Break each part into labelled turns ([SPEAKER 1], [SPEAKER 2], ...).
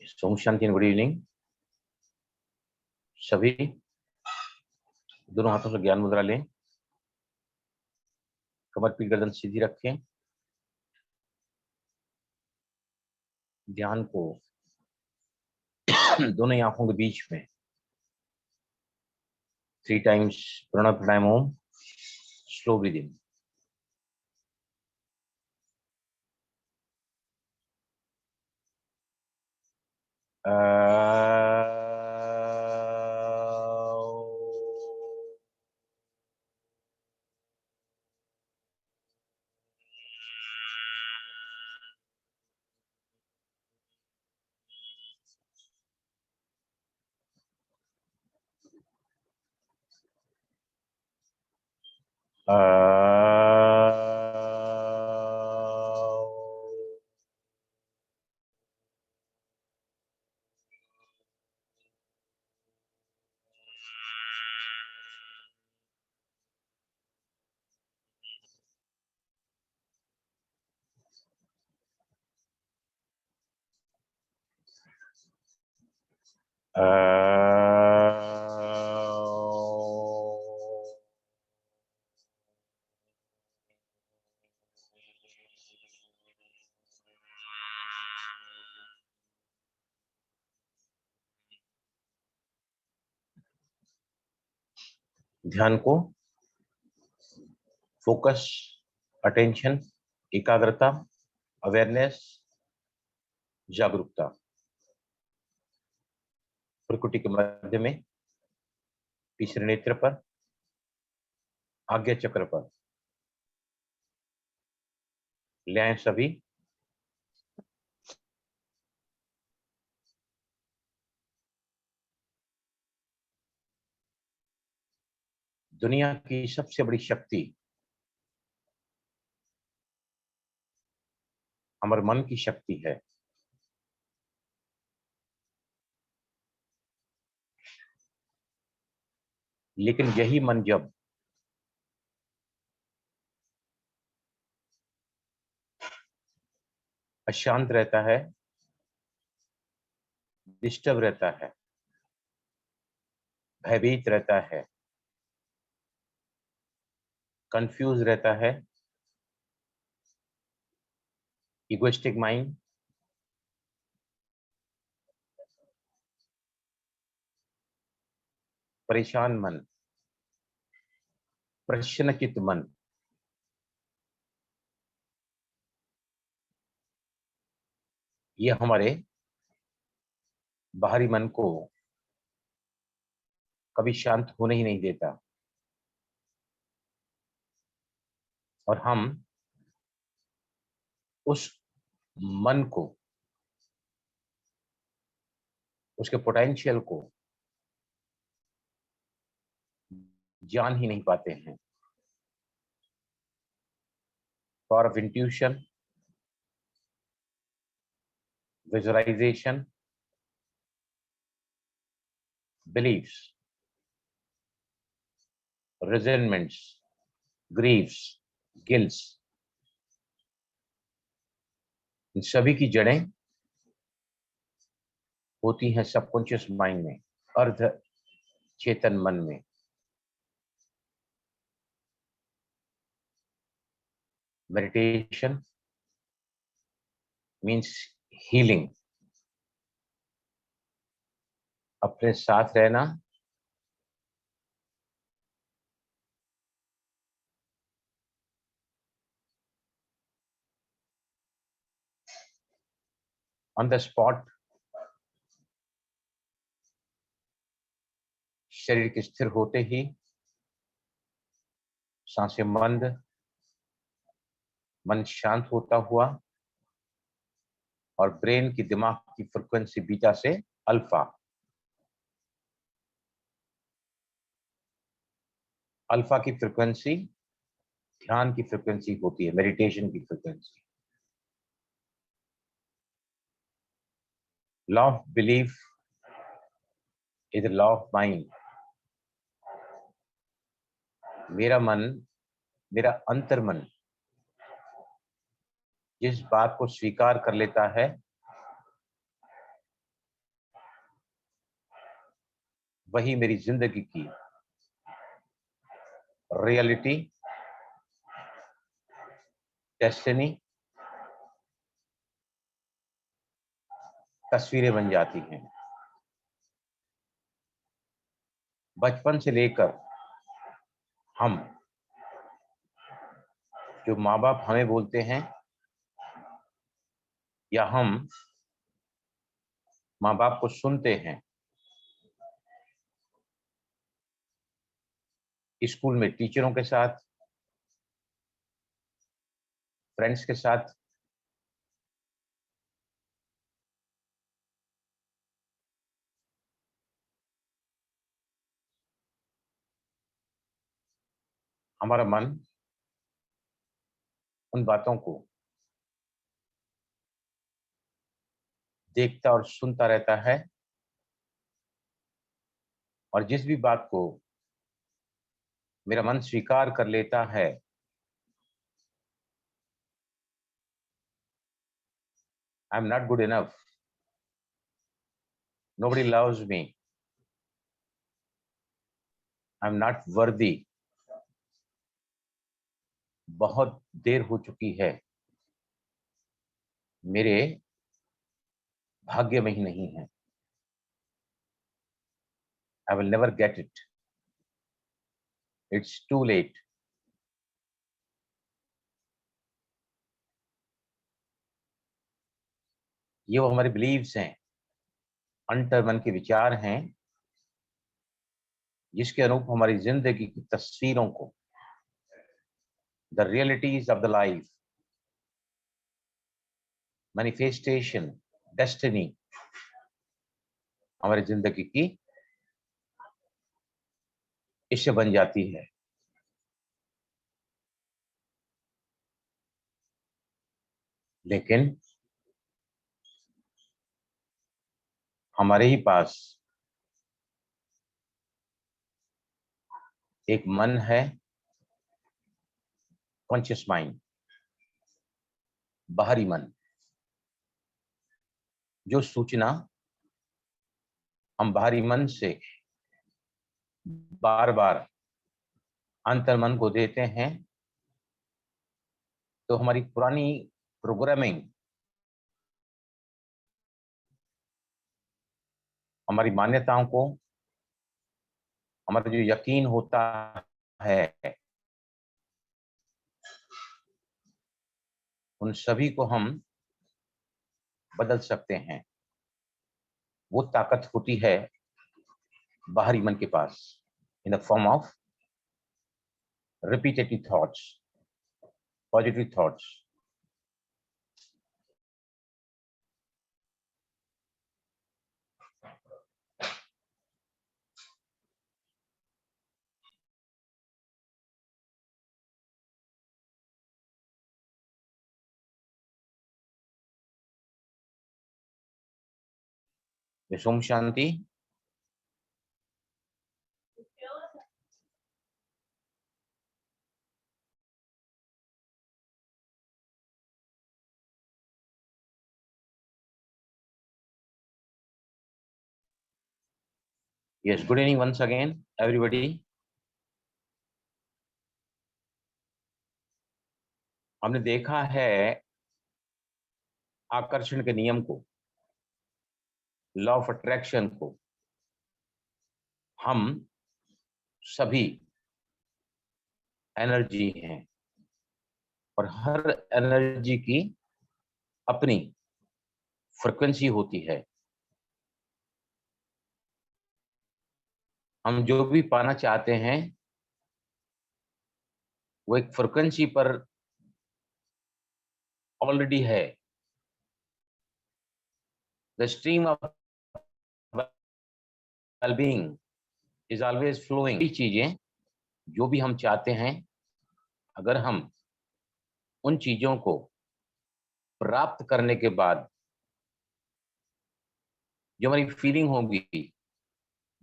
[SPEAKER 1] सोम शांति, good evening सभी। दोनों हाथों से ज्ञान मुद्रा लें, कमर पीठ गर्दन सीधी रखें, ध्यान को दोनों आंखों के बीच में 3 टाइम्स प्रणव प्राणायाम ओम, स्लो ब्रीदिंग। ध्यान को फोकस, अटेंशन, एकाग्रता, अवेयरनेस, जागरूकता प्रकृति के मध्य में, तीसरे नेत्र पर, आज्ञा चक्र पर ले आए सभी। दुनिया की सबसे बड़ी शक्ति हमारे मन की शक्ति है। लेकिन यही मन जब अशांत रहता है, डिस्टर्ब रहता है, भयभीत रहता है, कंफ्यूज रहता है, इगोइस्टिक माइंड, परेशान मन, प्रश्नचित मन, ये हमारे बाहरी मन को कभी शांत होने ही नहीं देता। और हम उस मन को, उसके पोटेंशियल को जान ही नहीं पाते हैं। Power of intuition, visualisation, beliefs, resentments, grieves, guilts, इन सभी की जड़ें होती हैं सबकॉन्शियस माइंड में, अर्ध चेतन मन में। मेडिटेशन मीन्स हीलिंग, अपने साथ रहना, ऑन द स्पॉट शरीर के स्थिर होते ही सांसें मंद, मन शांत होता हुआ और ब्रेन की, दिमाग की फ्रिक्वेंसी बीटा से अल्फा, अल्फा की फ्रिक्वेंसी ध्यान की फ्रिक्वेंसी होती है, मेडिटेशन की frequency. Law of belief is law of mind. मेरा मन, मेरा अंतर्मन जिस बात को स्वीकार कर लेता है वही मेरी जिंदगी की रियलिटी, डेस्टिनी, तस्वीरें बन जाती हैं। बचपन से लेकर हम, जो माँ बाप हमें बोलते हैं या हम माँ बाप को सुनते हैं, स्कूल में टीचरों के साथ, फ्रेंड्स के साथ, हमारा मन उन बातों को देखता और सुनता रहता है, और जिस भी बात को मेरा मन स्वीकार कर लेता है, I am not good enough, nobody loves me, I am not worthy, बहुत देर हो चुकी है, मेरे भाग्य में ही नहीं है, I will never get it, it's too late. ये वो हमारे बिलीव्स हैं, अंतर मन के विचार हैं, जिसके अनुरूप हमारी जिंदगी की तस्वीरों को, the realities of the life, manifestation, destiny, हमारी जिंदगी की इससे बन जाती है। लेकिन हमारे ही पास एक मन है, कॉन्शियस माइंड, बाहरी मन, जो सूचना हम बाहरी मन से बार बार अंतर मन को देते हैं, तो हमारी पुरानी प्रोग्रामिंग, हमारी मान्यताओं को, हमारा जो यकीन होता है, उन सभी को हम बदल सकते हैं। वो ताकत होती है बाहरी मन के पास, in the form of repetitive thoughts, positive thoughts. ओम शांति। Yes, good evening once again, everybody. हमने देखा है आकर्षण के नियम को, लॉ ऑफ अट्रैक्शन को। हम सभी एनर्जी हैं, और हर एनर्जी की अपनी फ्रिक्वेंसी होती है। हम जो भी पाना चाहते हैं, वो एक फ्रिक्वेंसी पर ऑलरेडी है। The stream of wellbeing is always flowing. चीजें जो भी हम चाहते हैं, अगर हम उन चीजों को प्राप्त करने के बाद जो हमारी फीलिंग होगी,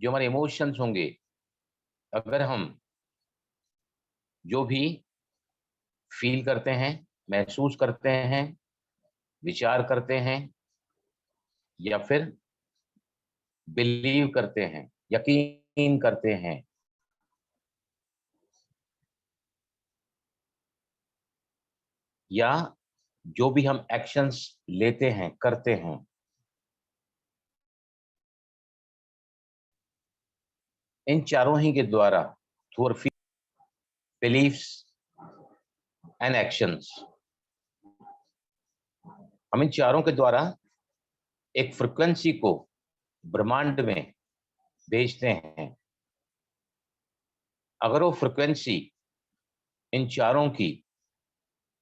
[SPEAKER 1] जो हमारे इमोशंस होंगे, अगर हम जो भी फील करते हैं, महसूस करते हैं, विचार करते हैं, या फिर बिलीव करते हैं, यकीन यकीन करते हैं या जो भी हम एक्शंस लेते हैं, करते हैं, इन चारों ही के द्वारा through our beliefs and actions, हम इन चारों के द्वारा एक फ्रिक्वेंसी को ब्रह्मांड में भेजते हैं। अगर वो फ्रिक्वेंसी इन चारों की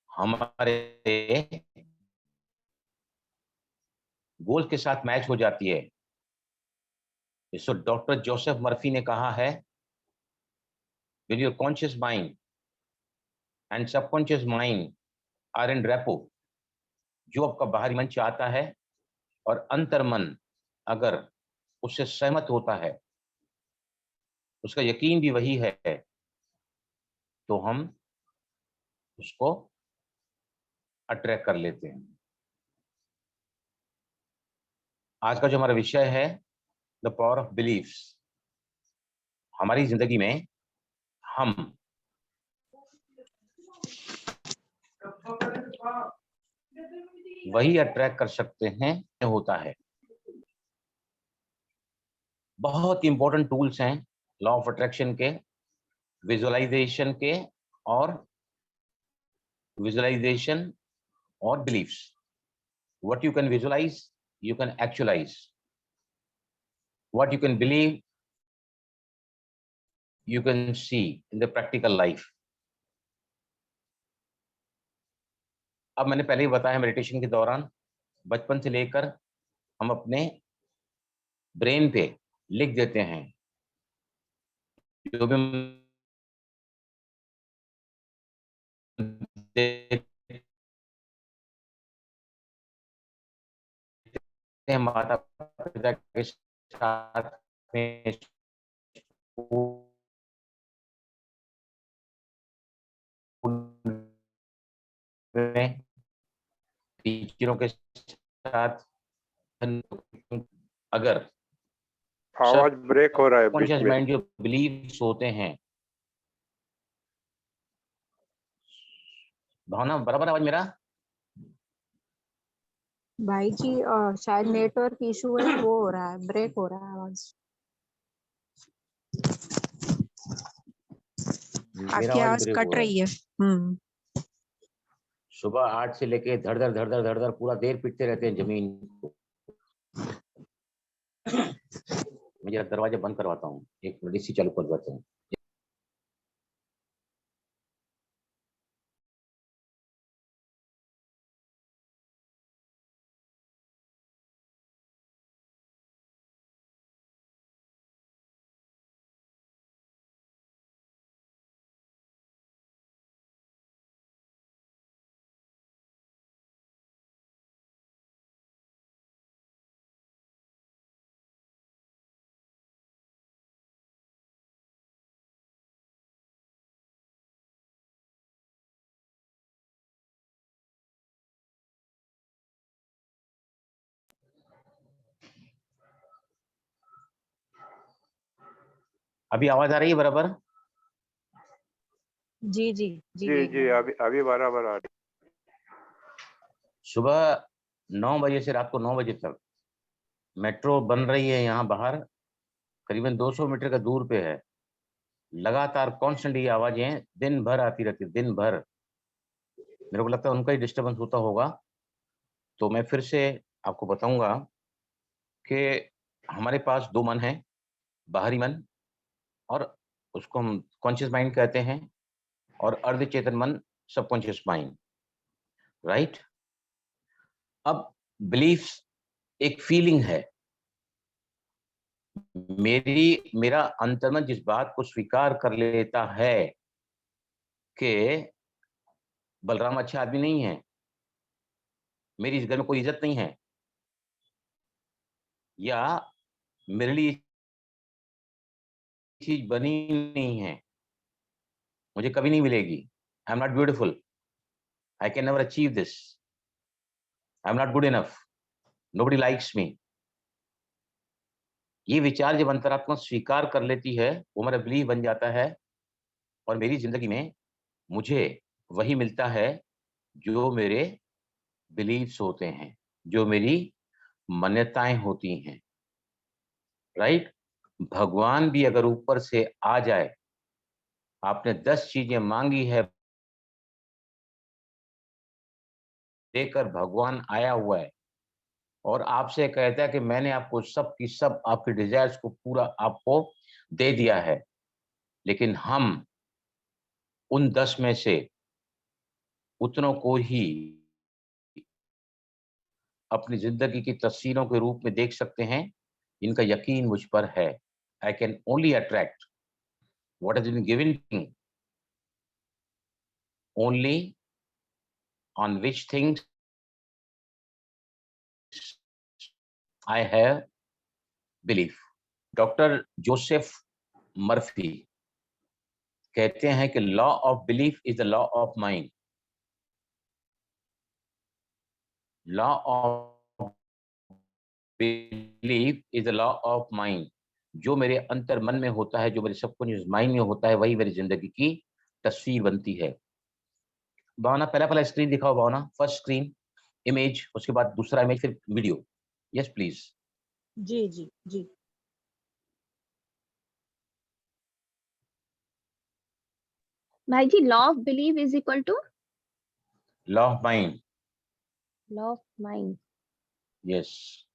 [SPEAKER 1] हमारे गोल के साथ मैच हो जाती है, इसको डॉक्टर जोसेफ मर्फी ने कहा है, when your conscious mind and subconscious mind are in repo, जो आपका बाहरी मन चाहता है और अंतर मन अगर उससे सहमत होता है, उसका यकीन भी वही है, तो हम उसको अट्रैक्ट कर लेते हैं। आज का जो हमारा विषय है, द पावर ऑफ बिलीफ्स। हमारी जिंदगी में हम वही अट्रैक्ट कर सकते हैं होता है। बहुत इंपॉर्टेंट टूल्स हैं लॉ ऑफ अट्रैक्शन के, विजुअलाइजेशन के, और विजुअलाइजेशन और beliefs. What you can visualise, you can actualize. What you can believe, you can see in the practical life. अब मैंने पहले ही बताया, मेडिटेशन के दौरान बचपन से लेकर हम अपने ब्रेन पे लिख देते हैं जो भी माता पिता के साथ में, टीचरों के साथ, अगर
[SPEAKER 2] आवाज ब्रेक हो रहा है बीच
[SPEAKER 1] सबकॉन्शियस
[SPEAKER 2] में।
[SPEAKER 1] माइंड जो बिलीव्स होते हैं, भावना बराबर आवाज मेरा?
[SPEAKER 3] भाई जी शायद नेटवर्क इशू है, वो हो रहा है, ब्रेक हो रहा है आवाज। आपकी आवाज कट रही है।
[SPEAKER 1] सुबह 8 से लेके धड़ धड़ पूरा देर पीटते रहते हैं जमीन को। मैं जरा दरवाजा बंद करवाता हूँ, एक मिनट इसी चालू करवाता हूँ। अभी आवाज आ रही है बराबर?
[SPEAKER 3] जी जी जी
[SPEAKER 2] जी जी अभी बराबर आ रही।
[SPEAKER 1] सुबह 9 बजे से रात को 9 बजे तक मेट्रो बन रही है यहाँ बाहर, करीबन 200 मीटर का दूर पे है। लगातार कॉन्स्टेंट ये आवाजें दिन भर आती रहती, दिन भर। मेरे को लगता है उनका ही डिस्टर्बेंस होता होगा। तो मैं फिर से आपको बताऊंगा कि हमारे पास दो मन हैं, बाहरी मन और उसको हम कॉन्शियस माइंड कहते हैं, और अर्ध चेतन मन, सबकॉन्शियस माइंड, राइट? अब बिलीफ एक फीलिंग है। मेरा अंतर्मन जिस बात को स्वीकार कर लेता है कि बलराम अच्छा आदमी नहीं है, मेरी इस घर में कोई इज्जत नहीं है, या मेरे लिए चीज बनी नहीं है, मुझे कभी नहीं मिलेगी, आई am not beautiful, I can never achieve this, I am not good enough, nobody likes me, ये विचार जब अंतरात्मा स्वीकार कर लेती है, वो मेरा बिलीफ बन जाता है और मेरी जिंदगी में मुझे वही मिलता है जो मेरे बिलीव्स होते हैं, जो मेरी मान्यताएं होती हैं। राइट? भगवान भी अगर ऊपर से आ जाए, आपने 10 चीजें मांगी है, देकर भगवान आया हुआ है और आपसे कहता है कि मैंने आपको सब की सब आपके डिजायर्स को पूरा आपको दे दिया है, लेकिन हम उन 10 में से उतनों को ही अपनी जिंदगी की तस्वीरों के रूप में देख सकते हैं। इनका यकीन मुझ पर है। I can only attract what has been given me, only on which things I have belief. Doctor Joseph Murphy कहते हैं कि law of belief is the law of mind. Law of belief is the law of mind. जो मेरे अंतर मन में होता है, जो मेरे सबकॉन्शियस माइंड में होता है, वही मेरी जिंदगी की तस्वीर बनती है। भावना, पहला स्क्रीन दिखाओ भावना। फर्स्ट स्क्रीन इमेज, उसके बाद दूसरा इमेज, फिर वीडियो। Yes please.
[SPEAKER 3] जी जी जी।
[SPEAKER 4] भाई जी, law of believe is equal to
[SPEAKER 1] law of mind.
[SPEAKER 4] Law of mind.
[SPEAKER 1] Yes.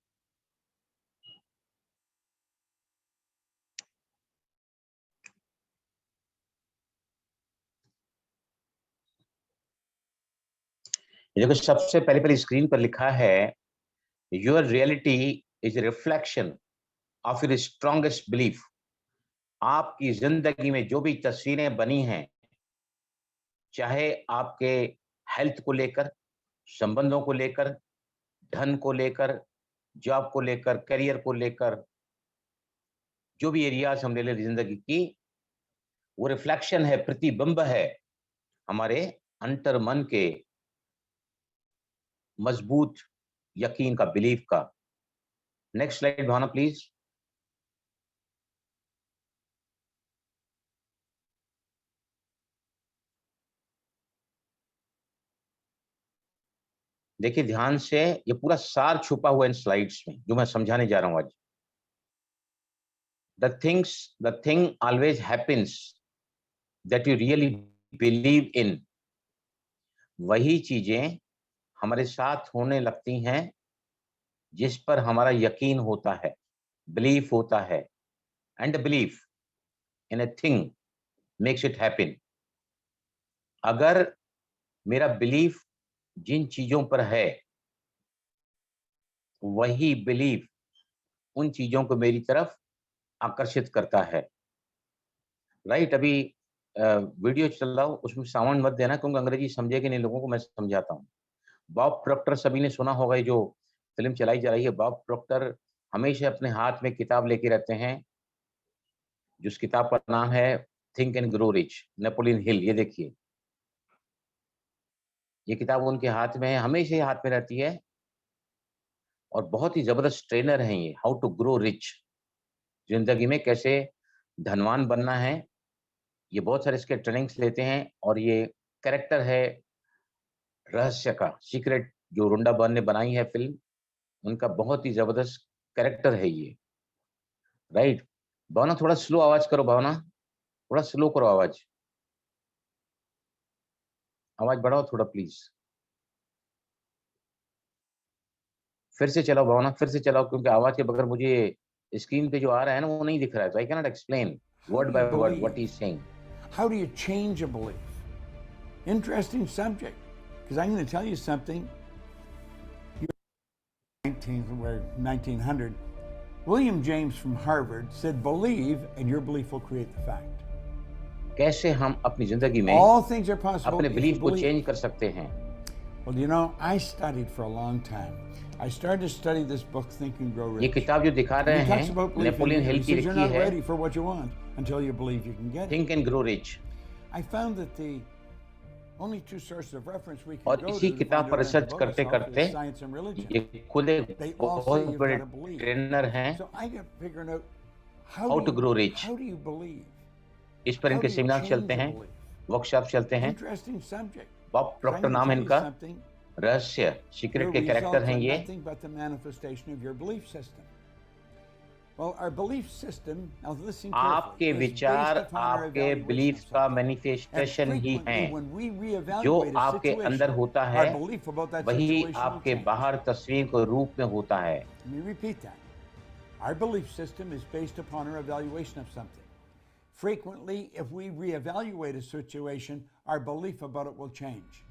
[SPEAKER 1] देखो, सबसे पहले स्क्रीन पर लिखा है your reality is reflection of your strongest belief. आपकी जिंदगी में जो भी तस्वीरें बनी हैं, चाहे आपके हेल्थ को लेकर, संबंधों को लेकर, धन को लेकर, जॉब को लेकर, करियर को लेकर, जो भी एरियाज हम ले ले जिंदगी की, वो रिफ्लेक्शन है, प्रतिबिंब है हमारे अंतर मन के मजबूत यकीन का, बिलीफ का। Next slide Bhavna please. देखिए ध्यान से, ये पूरा सार छुपा हुआ इन स्लाइड्स में जो मैं समझाने जा रहा हूं आज। The thing always happens that you really believe in. वही चीजें हमारे साथ होने लगती हैं जिस पर हमारा यकीन होता है, बिलीफ होता है। And belief in a thing makes it happen. अगर मेरा बिलीफ जिन चीजों पर है, वही बिलीफ उन चीजों को मेरी तरफ आकर्षित करता है। राइट? अभी वीडियो चल रहा हो, उसमें साउंड मत देना क्योंकि अंग्रेजी समझेगे नहीं लोगों को, मैं समझाता हूँ। बॉब प्रॉक्टर सभी ने सुना होगा, जो फिल्म चलाई जा रही है। बॉब प्रॉक्टर हमेशा अपने हाथ में किताब लेके रहते हैं, जिस किताब का नाम है think and grow rich, Napoleon Hill. ये देखिए, ये किताब उनके हाथ में है, हमेशा ही हाथ में रहती है और बहुत ही जबरदस्त ट्रेनर हैं ये, हाउ टू ग्रो रिच। जिंदगी में कैसे धनवान बनना है, ये बहुत सारे इसके ट्रेनिंग्स लेते हैं। और ये कैरेक्टर है रहस्य का, सीक्रेट, जो रुंडा बर्न ने बनाई है फिल्म, उनका बहुत ही जबरदस्त कैरेक्टर है ये। राइट? भावना थोड़ा स्लो आवाज करो, भावना थोड़ा स्लो करो आवाज, आवाज बढ़ाओ थोड़ा प्लीज। फिर से चलाओ भावना, फिर से चलाओ, क्योंकि आवाज के बगैर मुझे स्क्रीन पे जो आ रहा है ना, वो नहीं दिख रहा है। तो I can not explain word by word what he's saying.
[SPEAKER 5] How do you change a belief? Interesting subject, because I'm going to tell you something. 1900, William James from Harvard said, "Believe, and your belief will create the fact."
[SPEAKER 1] कैसे हम अपनी जिंदगी में
[SPEAKER 5] All things are possible.
[SPEAKER 1] अपने
[SPEAKER 5] if you
[SPEAKER 1] belief को
[SPEAKER 5] believe.
[SPEAKER 1] Change कर सकते हैं।
[SPEAKER 5] Well, you know, I studied for a long time. I started to study this book, Think and Grow
[SPEAKER 1] ये
[SPEAKER 5] Rich.
[SPEAKER 1] किताब जो दिखा रहे
[SPEAKER 5] He talks about
[SPEAKER 1] हैं,
[SPEAKER 5] belief in
[SPEAKER 1] Napoleon
[SPEAKER 5] you.
[SPEAKER 1] Hill
[SPEAKER 5] He
[SPEAKER 1] की
[SPEAKER 5] says you're
[SPEAKER 1] लिखी
[SPEAKER 5] not
[SPEAKER 1] है
[SPEAKER 5] ready for what you want until you believe you can get it.
[SPEAKER 1] Think and grow rich.
[SPEAKER 5] I found that Only two sources of reference we can
[SPEAKER 1] और
[SPEAKER 5] go
[SPEAKER 1] इसी
[SPEAKER 5] to
[SPEAKER 1] किताब
[SPEAKER 5] find
[SPEAKER 1] पर
[SPEAKER 5] out
[SPEAKER 1] research
[SPEAKER 5] about
[SPEAKER 1] करते
[SPEAKER 5] ourselves
[SPEAKER 1] करते
[SPEAKER 5] is science and religion.
[SPEAKER 1] ये खुद एक
[SPEAKER 5] They all say
[SPEAKER 1] बहुत
[SPEAKER 5] you've
[SPEAKER 1] बड़े
[SPEAKER 5] got to believe.
[SPEAKER 1] ट्रेनर हैं
[SPEAKER 5] So I got figuring out
[SPEAKER 1] How to grow rich.
[SPEAKER 5] How do you believe?
[SPEAKER 1] इस पर
[SPEAKER 5] How
[SPEAKER 1] इनके
[SPEAKER 5] do you
[SPEAKER 1] सेमिनार
[SPEAKER 5] change
[SPEAKER 1] चलते
[SPEAKER 5] your
[SPEAKER 1] हैं,
[SPEAKER 5] belief?
[SPEAKER 1] वर्कशॉप चलते हैं।
[SPEAKER 5] Interesting subject.
[SPEAKER 1] Bob
[SPEAKER 5] 'Cause I'm
[SPEAKER 1] Proctor
[SPEAKER 5] gonna
[SPEAKER 1] नाम है
[SPEAKER 5] tell you
[SPEAKER 1] इनका,
[SPEAKER 5] something.
[SPEAKER 1] रहस्य
[SPEAKER 5] Your
[SPEAKER 1] सीक्रेट के कैरेक्टर
[SPEAKER 5] results
[SPEAKER 1] हैं
[SPEAKER 5] are
[SPEAKER 1] ये।
[SPEAKER 5] nothing but the manifestation of your belief system. Well, our belief system, now listen
[SPEAKER 1] आपके
[SPEAKER 5] carefully, is
[SPEAKER 1] विचार
[SPEAKER 5] based upon our
[SPEAKER 1] आपके
[SPEAKER 5] evaluation
[SPEAKER 1] बिलीफ
[SPEAKER 5] of
[SPEAKER 1] का
[SPEAKER 5] something. And
[SPEAKER 1] manifestation he
[SPEAKER 5] frequently,
[SPEAKER 1] हैं।
[SPEAKER 5] when we
[SPEAKER 1] जो
[SPEAKER 5] reevaluate a
[SPEAKER 1] आपके अंदर
[SPEAKER 5] situation,
[SPEAKER 1] होता
[SPEAKER 5] our
[SPEAKER 1] है
[SPEAKER 5] belief about that
[SPEAKER 1] वही
[SPEAKER 5] situation will
[SPEAKER 1] आपके
[SPEAKER 5] change.
[SPEAKER 1] बाहर तस्वीर के रूप में होता है।
[SPEAKER 5] Let me repeat that. Our belief system is based upon our evaluation of something. Frequently, if we reevaluate a situation, our belief about it will change.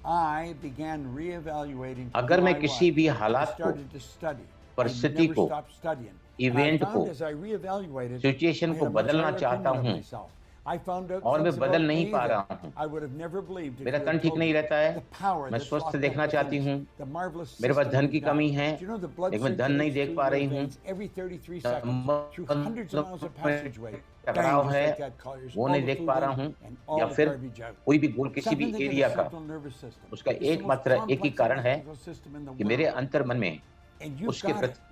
[SPEAKER 5] I began reevaluating
[SPEAKER 1] अगर
[SPEAKER 5] who
[SPEAKER 1] मैं
[SPEAKER 5] I
[SPEAKER 1] किसी
[SPEAKER 5] was.
[SPEAKER 1] भी
[SPEAKER 5] I
[SPEAKER 1] हालात को,
[SPEAKER 5] started to study. I
[SPEAKER 1] परिस्थिति
[SPEAKER 5] never
[SPEAKER 1] को,
[SPEAKER 5] stopped studying.
[SPEAKER 1] Event
[SPEAKER 5] And I found
[SPEAKER 1] को,
[SPEAKER 5] as I reevaluated,
[SPEAKER 1] situation
[SPEAKER 5] I
[SPEAKER 1] को
[SPEAKER 5] had a much
[SPEAKER 1] बदलना
[SPEAKER 5] higher
[SPEAKER 1] चाहता
[SPEAKER 5] opinion of
[SPEAKER 1] हूँ
[SPEAKER 5] myself. I found out
[SPEAKER 1] और मैं
[SPEAKER 5] things
[SPEAKER 1] बदल
[SPEAKER 5] about
[SPEAKER 1] नहीं
[SPEAKER 5] me
[SPEAKER 1] पा
[SPEAKER 5] that
[SPEAKER 1] रहा हूँ।
[SPEAKER 5] I would have never believed if
[SPEAKER 1] मेरा
[SPEAKER 5] you
[SPEAKER 1] तन
[SPEAKER 5] had
[SPEAKER 1] ठीक
[SPEAKER 5] told
[SPEAKER 1] नहीं
[SPEAKER 5] me.
[SPEAKER 1] रहता है,
[SPEAKER 5] The power
[SPEAKER 1] मैं
[SPEAKER 5] that's
[SPEAKER 1] स्वस्थ
[SPEAKER 5] locked up
[SPEAKER 1] देखना
[SPEAKER 5] within
[SPEAKER 1] चाहती
[SPEAKER 5] us,
[SPEAKER 1] हूँ,
[SPEAKER 5] the marvelous
[SPEAKER 1] मेरे पास
[SPEAKER 5] system
[SPEAKER 1] धन
[SPEAKER 5] we've
[SPEAKER 1] की
[SPEAKER 5] got.
[SPEAKER 1] कमी है,
[SPEAKER 5] Do you know the blood
[SPEAKER 1] लेकिन मैं धन नहीं
[SPEAKER 5] circulates
[SPEAKER 1] देख
[SPEAKER 5] through
[SPEAKER 1] पा
[SPEAKER 5] your
[SPEAKER 1] रही हूँ,
[SPEAKER 5] veins every 33 seconds through hundreds of miles of passageway.
[SPEAKER 1] टकराव
[SPEAKER 5] Bang,
[SPEAKER 1] है,
[SPEAKER 5] just like that, colors,
[SPEAKER 1] वो
[SPEAKER 5] all
[SPEAKER 1] नहीं
[SPEAKER 5] the
[SPEAKER 1] देख
[SPEAKER 5] food
[SPEAKER 1] पा
[SPEAKER 5] in
[SPEAKER 1] रहा हूँ,
[SPEAKER 5] and all
[SPEAKER 1] या
[SPEAKER 5] the
[SPEAKER 1] फिर
[SPEAKER 5] garbage out.
[SPEAKER 1] कोई भी गोल किसी भी
[SPEAKER 5] Something think of
[SPEAKER 1] area
[SPEAKER 5] the
[SPEAKER 1] का,
[SPEAKER 5] central nervous system.
[SPEAKER 1] उसका
[SPEAKER 5] It's the most
[SPEAKER 1] एकमात्र एक ही
[SPEAKER 5] complex
[SPEAKER 1] कारण है
[SPEAKER 5] electrical system in the
[SPEAKER 1] कि मेरे
[SPEAKER 5] world.
[SPEAKER 1] अंतर मन में
[SPEAKER 5] And you've
[SPEAKER 1] उसके
[SPEAKER 5] got it.
[SPEAKER 1] प्रति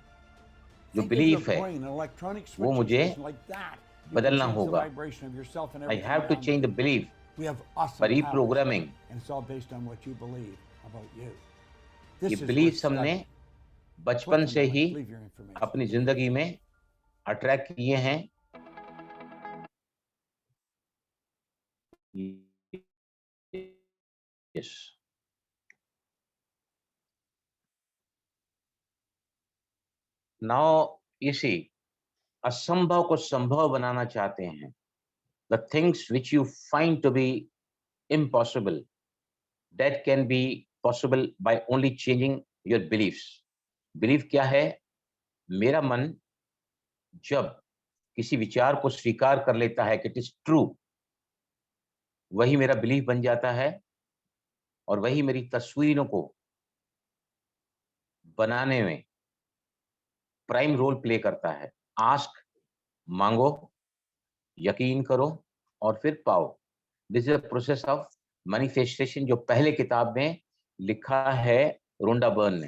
[SPEAKER 1] जो
[SPEAKER 5] Think of
[SPEAKER 1] बिलीफ
[SPEAKER 5] your
[SPEAKER 1] है
[SPEAKER 5] brain, an electronic
[SPEAKER 1] वो
[SPEAKER 5] switching
[SPEAKER 1] मुझे
[SPEAKER 5] station like that. You can
[SPEAKER 1] बदलना
[SPEAKER 5] change the
[SPEAKER 1] होगा।
[SPEAKER 5] vibration of yourself and
[SPEAKER 1] I
[SPEAKER 5] everything
[SPEAKER 1] have to
[SPEAKER 5] around
[SPEAKER 1] change
[SPEAKER 5] you.
[SPEAKER 1] the belief
[SPEAKER 5] We have
[SPEAKER 1] by
[SPEAKER 5] awesome powers,
[SPEAKER 1] reprogramming।
[SPEAKER 5] and it's all based on what you believe about you.
[SPEAKER 1] ये
[SPEAKER 5] This is
[SPEAKER 1] belief
[SPEAKER 5] worth
[SPEAKER 1] हमने
[SPEAKER 5] studying.
[SPEAKER 1] बचपन
[SPEAKER 5] Put
[SPEAKER 1] से
[SPEAKER 5] them
[SPEAKER 1] he
[SPEAKER 5] down. Leave your information.
[SPEAKER 1] अपनी जिंदगी में attract किए हैं। Yes. Now you see, असंभव को संभव बनाना चाहते हैं। The things which you find to be impossible, that can be possible by only changing your beliefs. Belief क्या है? मेरा मन जब किसी विचार को स्वीकार कर लेता है कि it is true, वही मेरा बिलीफ बन जाता है और वही मेरी तस्वीरों को बनाने में प्राइम रोल प्ले करता है। आस्क, मांगो, यकीन करो और फिर पाओ। This is a process of manifestation जो पहले किताब में लिखा है रोंडा बर्न ने,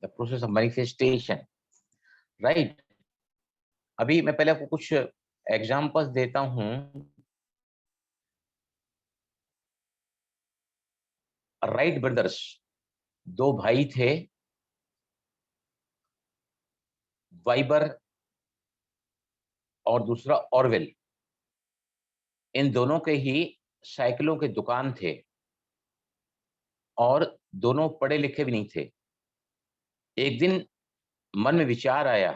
[SPEAKER 1] the process of manifestation, right. अभी मैं पहले आपको कुछ एग्जांपल्स देता हूं। राइट ब्रदर्स, दो भाई थे, वाइबर और दूसरा ऑरवेल। इन दोनों के ही साइकिलों के दुकान थे और दोनों पढ़े लिखे भी नहीं थे। एक दिन मन में विचार आया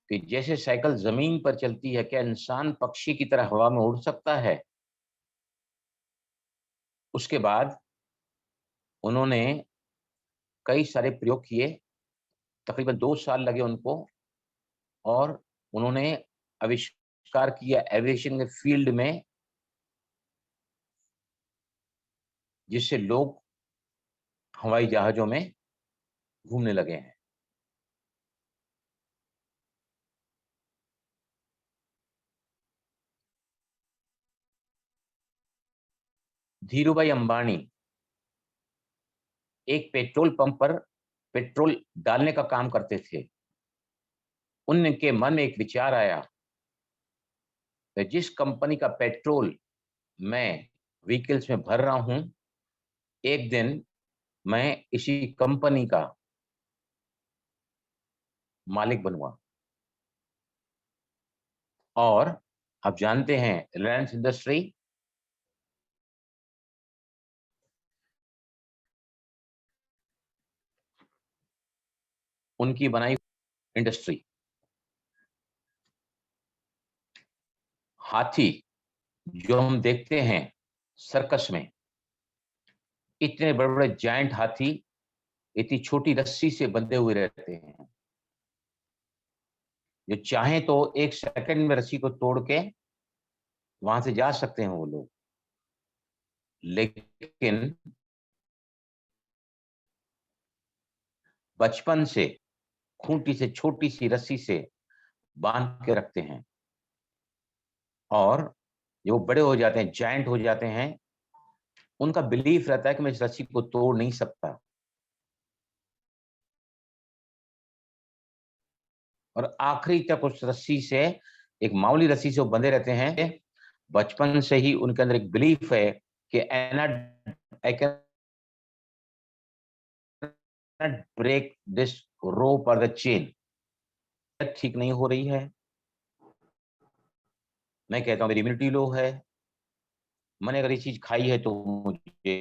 [SPEAKER 1] कि जैसे साइकिल जमीन पर चलती है, क्या इंसान पक्षी की तरह हवा में उड़ सकता है? उसके बाद उन्होंने कई सारे प्रयोग किए, तकरीबन 2 साल लगे उनको, और उन्होंने आविष्कार किया एविएशन के फील्ड में, जिससे लोग हवाई जहाजों में घूमने लगे हैं। धीरूभाई अंबानी एक पेट्रोल पंप पर पेट्रोल डालने का काम करते थे। उनके मन में एक विचार आया कि जिस कंपनी का पेट्रोल मैं व्हीकल्स में भर रहा हूं, एक दिन मैं इसी कंपनी का मालिक बनूंगा। और आप जानते हैं रिलायंस इंडस्ट्री उनकी बनाई इंडस्ट्री। हाथी जो हम देखते हैं सर्कस में, इतने बड़े बड़े जायंट हाथी इतनी छोटी रस्सी से बंधे हुए रहते हैं, जो चाहें तो 1 सेकंड में रस्सी को तोड़ के वहां से जा सकते हैं वो लोग। लेकिन बचपन से खूंटी से छोटी सी रस्सी से बांध के रखते हैं, और जो बड़े हो जाते हैं, जायंट हो जाते हैं, उनका बिलीफ रहता है कि मैं इस रस्सी को तोड़ नहीं सकता, और आखिरी तक उस रस्सी से, एक मामूली रस्सी से वो बंधे रहते हैं। बचपन से ही उनके अंदर एक बिलीफ है कि I can break this rope और द चेन। ठीक नहीं हो रही है, मैं कहता हूं मेरी इम्यूनिटी लो है, मैंने अगर ये चीज खाई है तो मुझे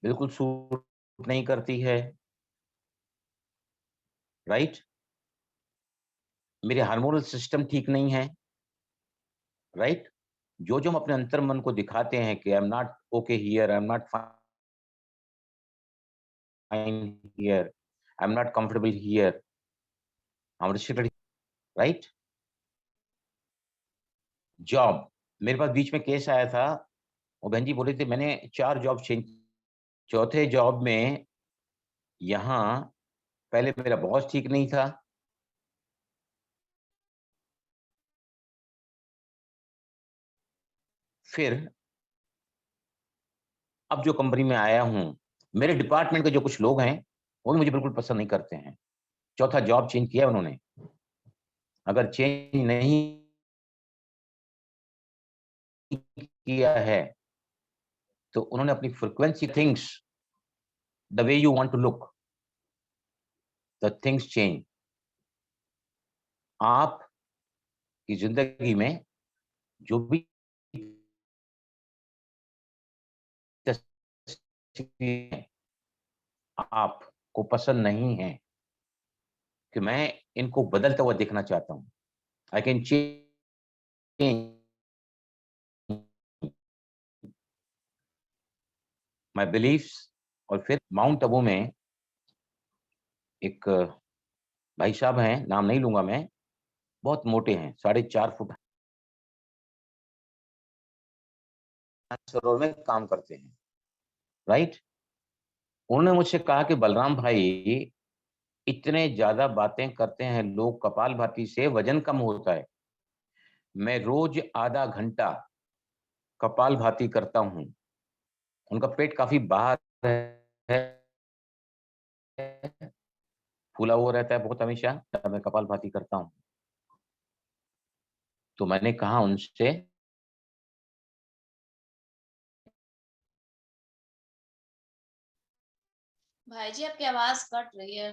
[SPEAKER 1] बिल्कुल सूट नहीं करती है, राइट? मेरे हार्मोनल सिस्टम ठीक नहीं है, राइट? जो जो हम अपने अंतर मन को दिखाते हैं कि आई am not okay here, I am not fine here, I am not comfortable here, I am restricted, right? Job, मेरे पास बीच में केस आया था, और बहन जी बोले थे मैंने 4 जॉब चेंज, चौथे जॉब में यहाँ पहले मेरा बॉस ठीक नहीं था, फिर अब जो कंपनी में आया हूं, मेरे डिपार्टमेंट के जो कुछ लोग हैं वो भी मुझे बिल्कुल पसंद नहीं करते हैं। चौथा जॉब चेंज किया उन्होंने, अगर चेंज नहीं किया है तो उन्होंने अपनी frequency, things the way you want to look, the things change. आप की जिंदगी में जो भी आपको पसंद नहीं है कि मैं इनको बदलता हुआ देखना चाहता हूं, I can change my beliefs. और फिर माउंट आबू में एक भाई साहब हैं, नाम नहीं लूंगा मैं, बहुत मोटे हैं, 4.5 फुट, सरोवर में काम करते हैं, राइट? उन्होंने मुझसे कहा कि बलराम भाई, इतने ज्यादा बातें करते हैं लोग, कपालभाति से वजन कम होता है। मैं रोज आधा घंटा कपालभाति करता हूं, उनका पेट काफी बाहर है, फूला हुआ रहता है बहुत हमेशा जब मैं कपालभाति करता हूं। तो मैंने कहा उनसे,
[SPEAKER 6] भाई जी आपकी आवाज कट रही है।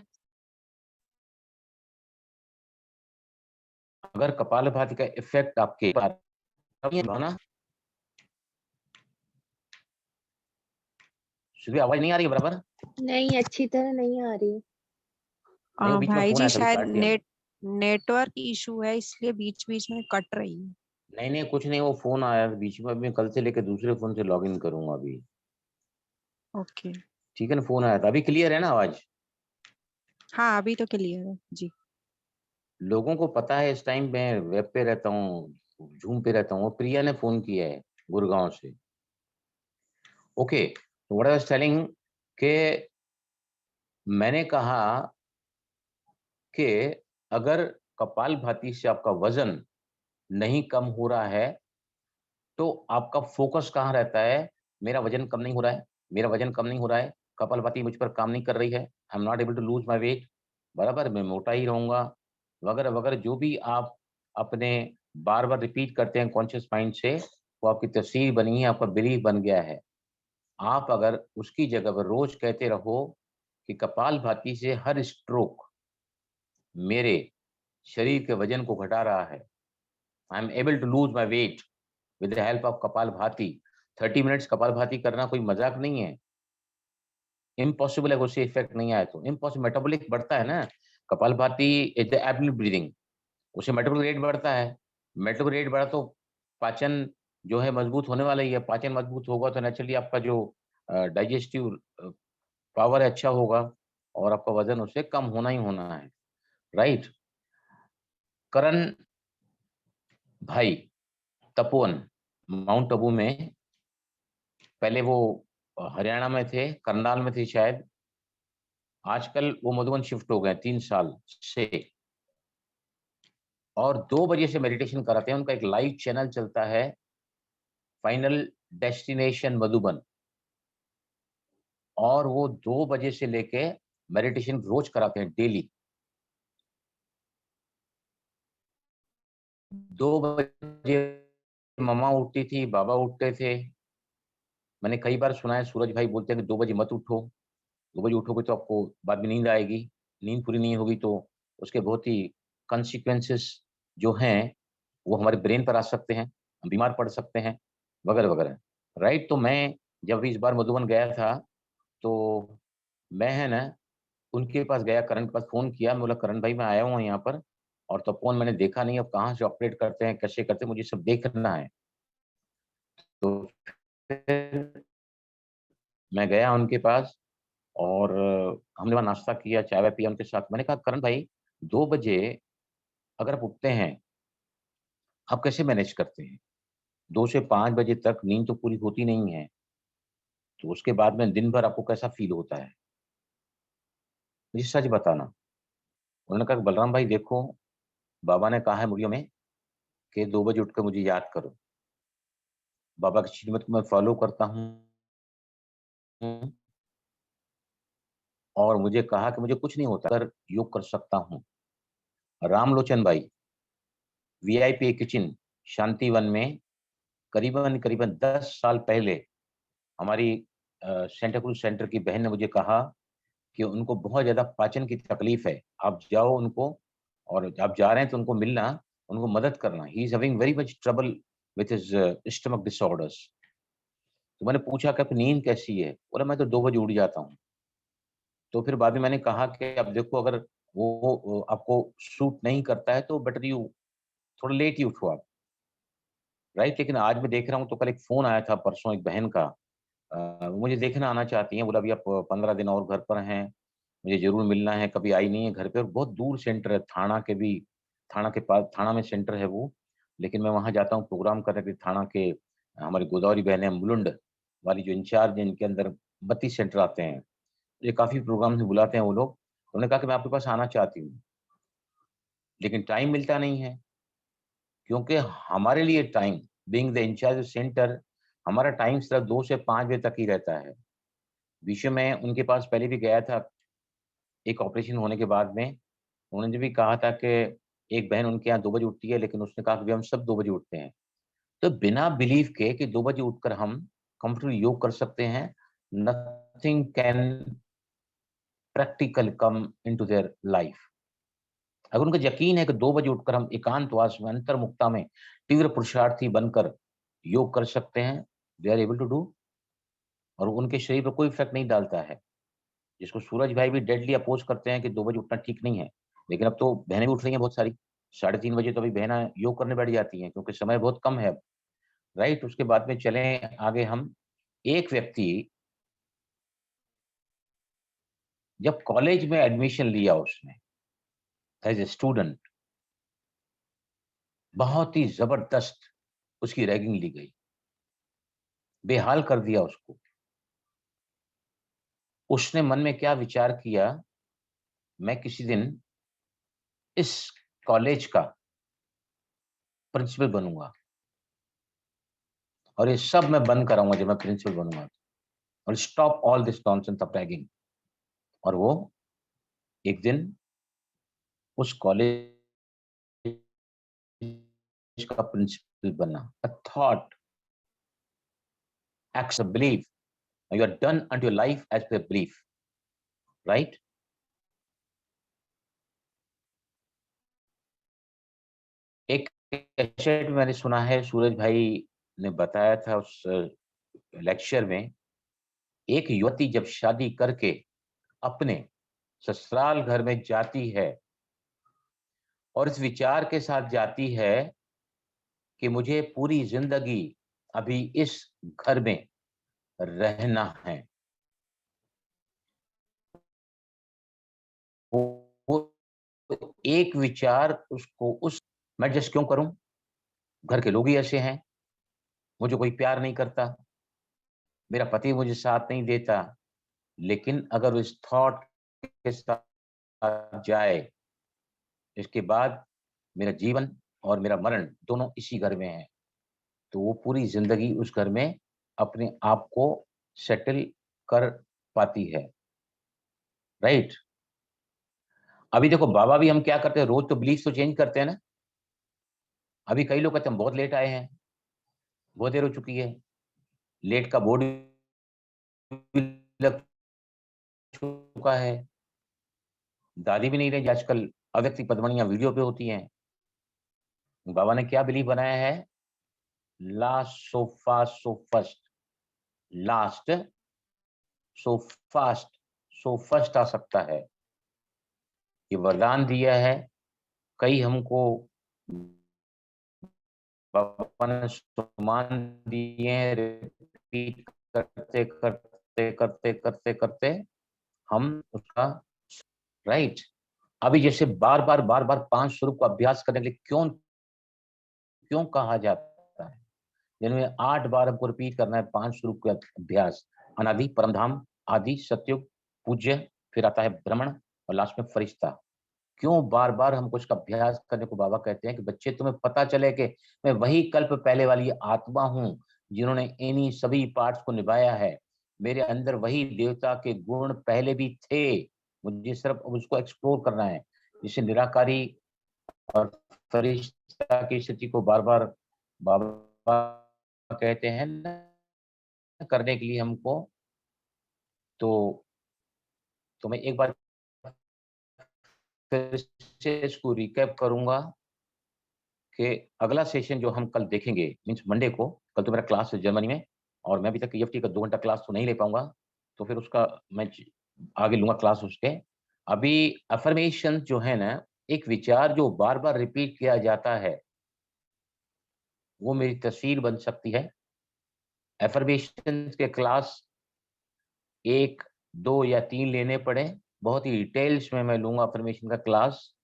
[SPEAKER 1] अगर कपालभाति का इफेक्ट आपके ना, सुबह आवाज नहीं आ रही है बराबर?
[SPEAKER 4] नहीं, अच्छी तरह नहीं आ रही।
[SPEAKER 1] नहीं, वो बीच में
[SPEAKER 3] भाई
[SPEAKER 1] फोन
[SPEAKER 3] जी
[SPEAKER 1] आया था, अभी
[SPEAKER 3] शायद
[SPEAKER 1] काट दिया मैंने।
[SPEAKER 3] नेटवर्क इशू है, इसलिए बीच बीच में कट रही है।
[SPEAKER 1] नहीं नहीं, कुछ नहीं, वो फोन आया था बीच में, अभी मैं कल से लेकर दूसरे फोन से लॉग इन करूंगा अभी।
[SPEAKER 3] ओके।
[SPEAKER 1] ठीक है ना, फोन आया था। अभी क्लियर है ना आवाज?
[SPEAKER 3] हाँ अभी तो क्लियर है जी।
[SPEAKER 1] लोगों को पता है इस टाइम मैं वेब पे रहता हूँ, जूम पे रहता हूँ। प्रिया ने फोन किया है गुड़गांव से। ओके, तो व्हाट आई वाज टेलिंग के मैंने कहा कि अगर कपालभाति से आपका वजन नहीं कम हो रहा है तो आपका फोकस कहाँ रहता है? मेरा वजन कम नहीं हो रहा है, मेरा वजन कम नहीं हो रहा है, कपालभाति मुझ पर काम नहीं कर रही है, I am not able to lose my weight, बराबर, मैं मोटा ही रहूंगा, वगैरह वगैरह। जो भी आप अपने बार बार रिपीट करते हैं कॉन्शियस माइंड से, वो आपकी तस्वीर बनी है, आपका बिलीफ बन गया है। आप अगर उसकी जगह पर रोज कहते रहो कि कपालभाति से हर स्ट्रोक मेरे शरीर के वजन को घटा रहा है, I am able to lose my weight with the help of kapalbhati. 30 minutes kapalbhati करना कोई मजाक नहीं है, इम्पॉसिबल है, उससे इफेक्ट नहीं आया तो इम्पॉसिबल। मेटाबॉलिक बढ़ता है ना, kapalbhati is the abdominal breathing, उससे मेटाबॉलिक रेट बढ़ता है, मेटाबॉलिक रेट बढ़ा तो पाचन जो है मजबूत होने वाला ही है, पाचन मजबूत होगा तो नेचुरली आपका जो डाइजेस्टिव पावर है अच्छा होगा, और आपका वजन उससे कम होना ही होना है, राइट? करण भाई तपोवन माउंट आबू में, पहले वो हरियाणा में थे, करनाल में थे शायद, आजकल वो मधुबन शिफ्ट हो गए 3 साल से, और 2 बजे से मेडिटेशन कराते हैं। उनका एक लाइव चैनल चलता है, फाइनल डेस्टिनेशन मधुबन, और वो 2 बजे से लेके मेडिटेशन रोज कराते हैं डेली। 2 बजे मम्मा उठती थी, बाबा उठते थे। मैंने कई बार सुना है सूरज भाई बोलते हैं कि 2 बजे मत उठो, 2 बजे उठोगे तो आपको बाद में नींद आएगी, नींद पूरी नहीं होगी तो उसके बहुत ही कॉन्सिक्वेंसेस जो हैं वो हमारे ब्रेन पर आ सकते हैं, हम बीमार पड़ सकते हैं, वगैरह वगैरह। राइट, तो मैं जब इस बार मधुबन गया था तो मैं है ना उनके पास गया, करण के पास फ़ोन किया, मैं बोला करण भाई मैं आया हूँ यहाँ पर, और तो फ़ोन मैंने देखा नहीं, अब कहाँ से ऑपरेट करते हैं, कैसे करते हैं, मुझे सब देखना है। तो फिर मैं गया उनके पास और हमने वहाँ नाश्ता किया, चाय-वाय पिया उनके साथ। मैंने कहा करण भाई 2 बजे अगर आप उठते हैं, आप कैसे मैनेज करते हैं? 2 से 5 बजे तक नींद तो पूरी होती नहीं है, तो उसके बाद में दिन भर आपको कैसा फ़ील होता है? मुझे सच बताना। उन्होंने कहा कि बलराम भाई देखो, बाबा ने कहा है मुड़ियों में कि 2 बजे उठ के मुझे याद करो। बाबा की श्रीमत को मैं फ़ॉलो करता हूँ और मुझे कहा कि मुझे कुछ नहीं होता, अगर योग कर सकता हूँ। रामलोचन भाई, वीआईपी किचन, शांतिवन में करीबन 10 साल पहले हमारी सेंटा क्रूज़ सेंटर की बहन ने मुझे कहा कि उनको बहुत ज़्यादा पाचन की तकलीफ है। आप जाओ उनको, और आप जा रहे हैं तो उनको मिलना, उनको मदद करना। He is having very much trouble with his stomach disorders. तो मैंने पूछा कि आपकी नींद कैसी है? बोला मैं तो 2 बजे उठ जाता हूँ। तो फिर बाद में मैंने कहा कि अब देखो अगर वो आपको सूट नहीं करता है तो बेटर यू थोड़ा लेट ही उठो आप, राइट? लेकिन आज मैं देख रहा हूँ तो कल एक फ़ोन आया था परसों एक बहन का, वो मुझे देखने आना चाहती हैं, बोला अभी आप 15 दिन और घर पर हैं, मुझे ज़रूर मिलना है, कभी आई नहीं है घर पे, और बहुत दूर सेंटर है, थाना के पास, थाना में सेंटर है वो, लेकिन मैं वहाँ जाता हूँ प्रोग्राम करने के लिए। थाना के हमारी गोदावरी बहन है, मुलुंड वाली जो इंचार्ज है, इनके अंदर 32 सेंटर आते हैं। ये काफ़ी प्रोग्राम में बुलाते हैं वो लोग। उन्होंने कहा कि मैं आपके पास आना चाहती हूँ, लेकिन टाइम मिलता नहीं है, क्योंकि हमारे लिए time, being the incharge centre, हमारा टाइम सिर्फ 2 से 5 बजे तक ही रहता है। बीच में मैं उनके पास पहले भी गया था, एक ऑपरेशन होने के बाद में। उन्होंने भी कहा था कि एक बहन उनके यहाँ 2 बजे उठती है, लेकिन उसने कहा कि भई हम सब 2 बजे उठते हैं। तो बिना बिलीव के कि 2 बजे उठकर हम कंफर्टेबल योग कर सकते हैं, nothing can practical come into their life. अगर उनको यकीन है कि 2 बजे उठकर हम एकांतवास में, अंतर्मुक्ता में तीव्र पुरुषार्थी बनकर योग कर सकते हैं, they are able to do, और उनके शरीर पर कोई इफ़ेक्ट नहीं डालता है। जिसको सूरज भाई भी डेडली अपोज़ करते हैं कि 2 बजे उठना ठीक नहीं है। लेकिन अब तो बहनें भी उठ रही हैं बहुत सारी। 3:30 बजे तो अभी बहनें योग करने बैठ जाती हैं, क्योंकि समय बहुत कम है अब, राइट? उसके बाद में चलें आगे हम। एक व्यक्ति जब कॉलेज में एडमिशन लिया उसने एज़ अ स्टूडेंट, बहुत ही ज़बरदस्त उसकी रैगिंग ली गई, बेहाल कर दिया उसको। उसने मन में क्या विचार किया, मैं किसी दिन इस कॉलेज का प्रिंसिपल बनूँगा, और ये सब मैं बंद कराऊँगा जब मैं प्रिंसिपल बनूँगा, और stop all this nonsense of ragging. और वो एक दिन उस कॉलेज का प्रिंसिपल बना। A thought acts of belief. Now you are done unto your life as per belief, right? एक कैसेट में मैंने सुना है, सूरज भाई ने बताया था उस लेक्चर में, एक युवती जब शादी करके अपने ससुराल घर में जाती है और इस विचार के साथ जाती है कि मुझे पूरी जिंदगी अभी इस घर में रहना है, वो एक विचार उसको उस, मैं एडजस्ट क्यों करूं, घर के लोग ही ऐसे हैं, मुझे कोई प्यार नहीं करता, मेरा पति मुझे साथ नहीं देता। लेकिन अगर वो इस थॉट के साथ जाए, इसके बाद मेरा जीवन और मेरा मरण दोनों इसी घर में है, तो वो पूरी ज़िंदगी उस घर में अपने आप को सेटल कर पाती है, राइट। अभी देखो बाबा भी हम क्या करते हैं, रोज तो बिलीफ तो चेंज करते हैं ना। अभी कई लोग कहते हैं हम बहुत लेट आए हैं, बहुत देर हो चुकी है, लेट का बोर्ड लग चुका है, दादी भी नहीं रही आजकल, अव्यक्ति पदमणियां वीडियो पे होती हैं। बाबा ने क्या बिलीफ बनाया है, last so fast so first, last so fast so first आ सकता है, ये वरदान दिया है। कई हमको बाबा ने सम्मान दिए हैं, रिपीट करते करते करते करते करते हम उसका, राइट। अभी जैसे बार बार 5 स्वरूप का अभ्यास करने के लिए क्यों क्यों कहा जाता है, जिनमें 8 बार हमको रिपीट करना है 5 स्वरूप का अभ्यास। अनादि, परमधाम, आदि, सत्युग, पूज्य, फिर आता है ब्रह्मण और लास्ट में फरिश्ता। क्यों बार बार हमको इसका अभ्यास करने को बाबा कहते हैं कि बच्चे तुम्हें पता चले कि मैं वही कल्प पहले वाली आत्मा हूं जिन्होंने इन्हीं सभी पार्ट्स को निभाया है। मेरे अंदर वही देवता के गुण पहले भी थे, मुझे सिर्फ उसको एक्सप्लोर करना है। जिसे निराकारी और फरिश्ता की स्थिति को बार बार बाबा कहते हैं ना करने के लिए हमको। तो मैं एक बार फिर से इसको रिकैप करूंगा कि अगला सेशन जो हम कल देखेंगे मीन्स मंडे को, कल तो मेरा क्लास है जर्मनी में और मैं अभी तक ईएफटी का 2 घंटा क्लास तो नहीं ले पाऊंगा, तो फिर उसका मैं आगे लूंगा क्लास उसके। अभी अफर्मेशन जो है ना, एक विचार जो बार बार रिपीट किया जाता है वो मेरी तस्वीर बन सकती है। अफर्मेशन के क्लास 1, 2 या 3 लेने पड़े, बहुत ही डिटेल्स में मैं लूंगा अफर्मेशन का क्लास,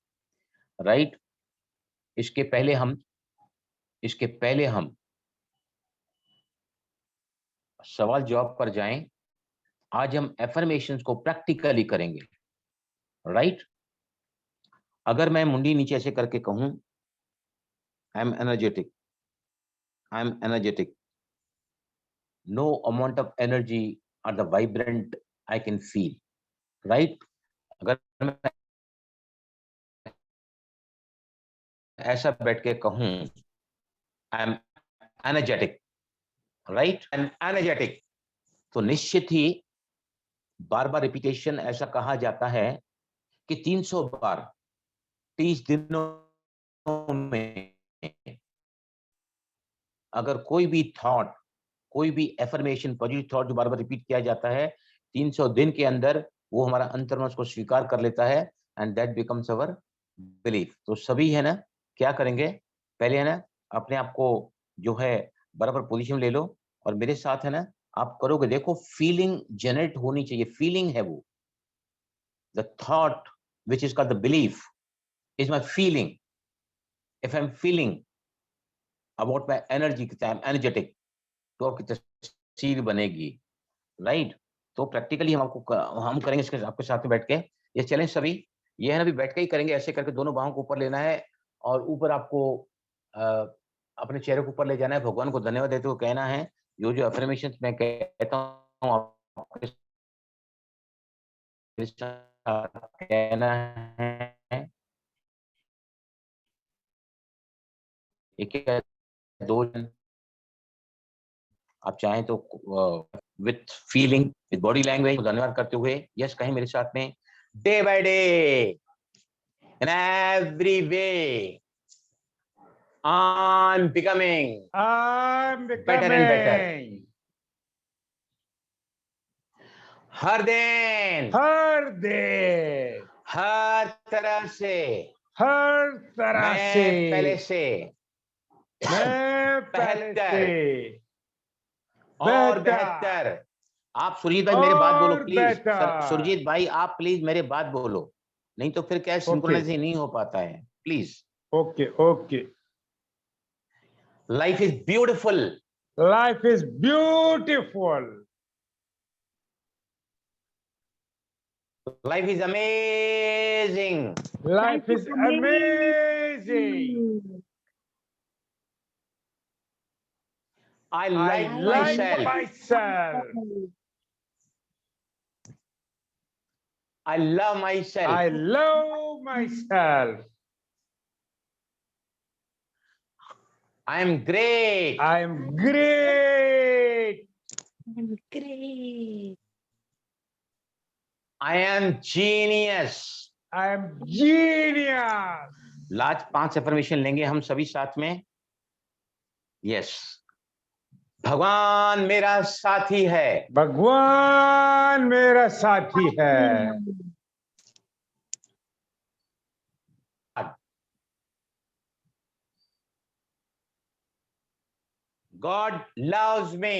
[SPEAKER 1] राइट। इसके पहले हम सवाल जवाब पर जाएं। आज हम एफर्मेशंस को प्रैक्टिकली करेंगे, राइट। अगर मैं मुंडी नीचे ऐसे करके कहूं I am energetic, I am energetic, no amount of energy are the vibrant I can feel, right. अगर मैं ऐसा बैठ के कहूं I am energetic, right, and energetic, तो निश्चित ही बार बार रिपीटेशन ऐसा कहा जाता है कि 300 बार 30 दिनों में अगर कोई भी थॉट, कोई भी एफर्मेशन, पॉजिटिव थॉट जो बार बार रिपीट किया जाता है 300 दिन के अंदर वो हमारा अंतर्मन उसको स्वीकार कर लेता है and that becomes our belief. तो सभी है ना क्या करेंगे, पहले है ना अपने आप को जो है बराबर पोजीशन ले लो और मेरे साथ है ना आप करोगे, देखो फीलिंग जनरेट होनी चाहिए, फीलिंग है वो, the thought which is called the belief is my feeling. If I am feeling about my energy, I am energetic, तो आपकी तस्वीर बनेगी, राइट। तो प्रैक्टिकली हम करेंगे इसके आपके साथ में बैठ के ये चैलेंज सभी, ये है ना, अभी बैठ के ही करेंगे, ऐसे करके दोनों बाहों को ऊपर लेना है और ऊपर आपको अपने चेहरे को ऊपर ले जाना है, भगवान को धन्यवाद देते हुए कहना है जो जो अफर्मेशन मैं कहता हूँ आपके साथ कहना है। एक या 2 आप चाहें तो with feeling, with body language धन्यवाद करते हुए यस कहें मेरे साथ में, day by day in every way I'm becoming better and better. हर दिन
[SPEAKER 2] हर दिन
[SPEAKER 1] हर तरह से
[SPEAKER 2] हर तरह
[SPEAKER 1] मैं
[SPEAKER 2] से
[SPEAKER 1] पहले से
[SPEAKER 2] मैं पहले से
[SPEAKER 1] और
[SPEAKER 2] बेहतर
[SPEAKER 1] बेहतर। आप सुरजीत भाई मेरे बात बोलो
[SPEAKER 2] और
[SPEAKER 1] प्लीज,
[SPEAKER 2] बेहतर।
[SPEAKER 1] सुरजीत भाई आप प्लीज मेरे बात बोलो, नहीं तो फिर क्या सिंक्रोनाइज नहीं हो पाता है, please.
[SPEAKER 2] Okay okay.
[SPEAKER 1] Life is beautiful,
[SPEAKER 2] life is beautiful,
[SPEAKER 1] life is amazing,
[SPEAKER 2] life is amazing,
[SPEAKER 1] I
[SPEAKER 2] I
[SPEAKER 1] like
[SPEAKER 2] like
[SPEAKER 1] myself.
[SPEAKER 2] myself.
[SPEAKER 1] I love myself.
[SPEAKER 2] I love myself.
[SPEAKER 1] I am great.
[SPEAKER 2] I am great.
[SPEAKER 4] Great.
[SPEAKER 1] I am genius.
[SPEAKER 2] I am genius.
[SPEAKER 1] Last 5 affirmation लेंगे हम सभी साथ में. Yes. भगवान मेरा साथी है.
[SPEAKER 2] भगवान मेरा साथी है.
[SPEAKER 1] God loves me.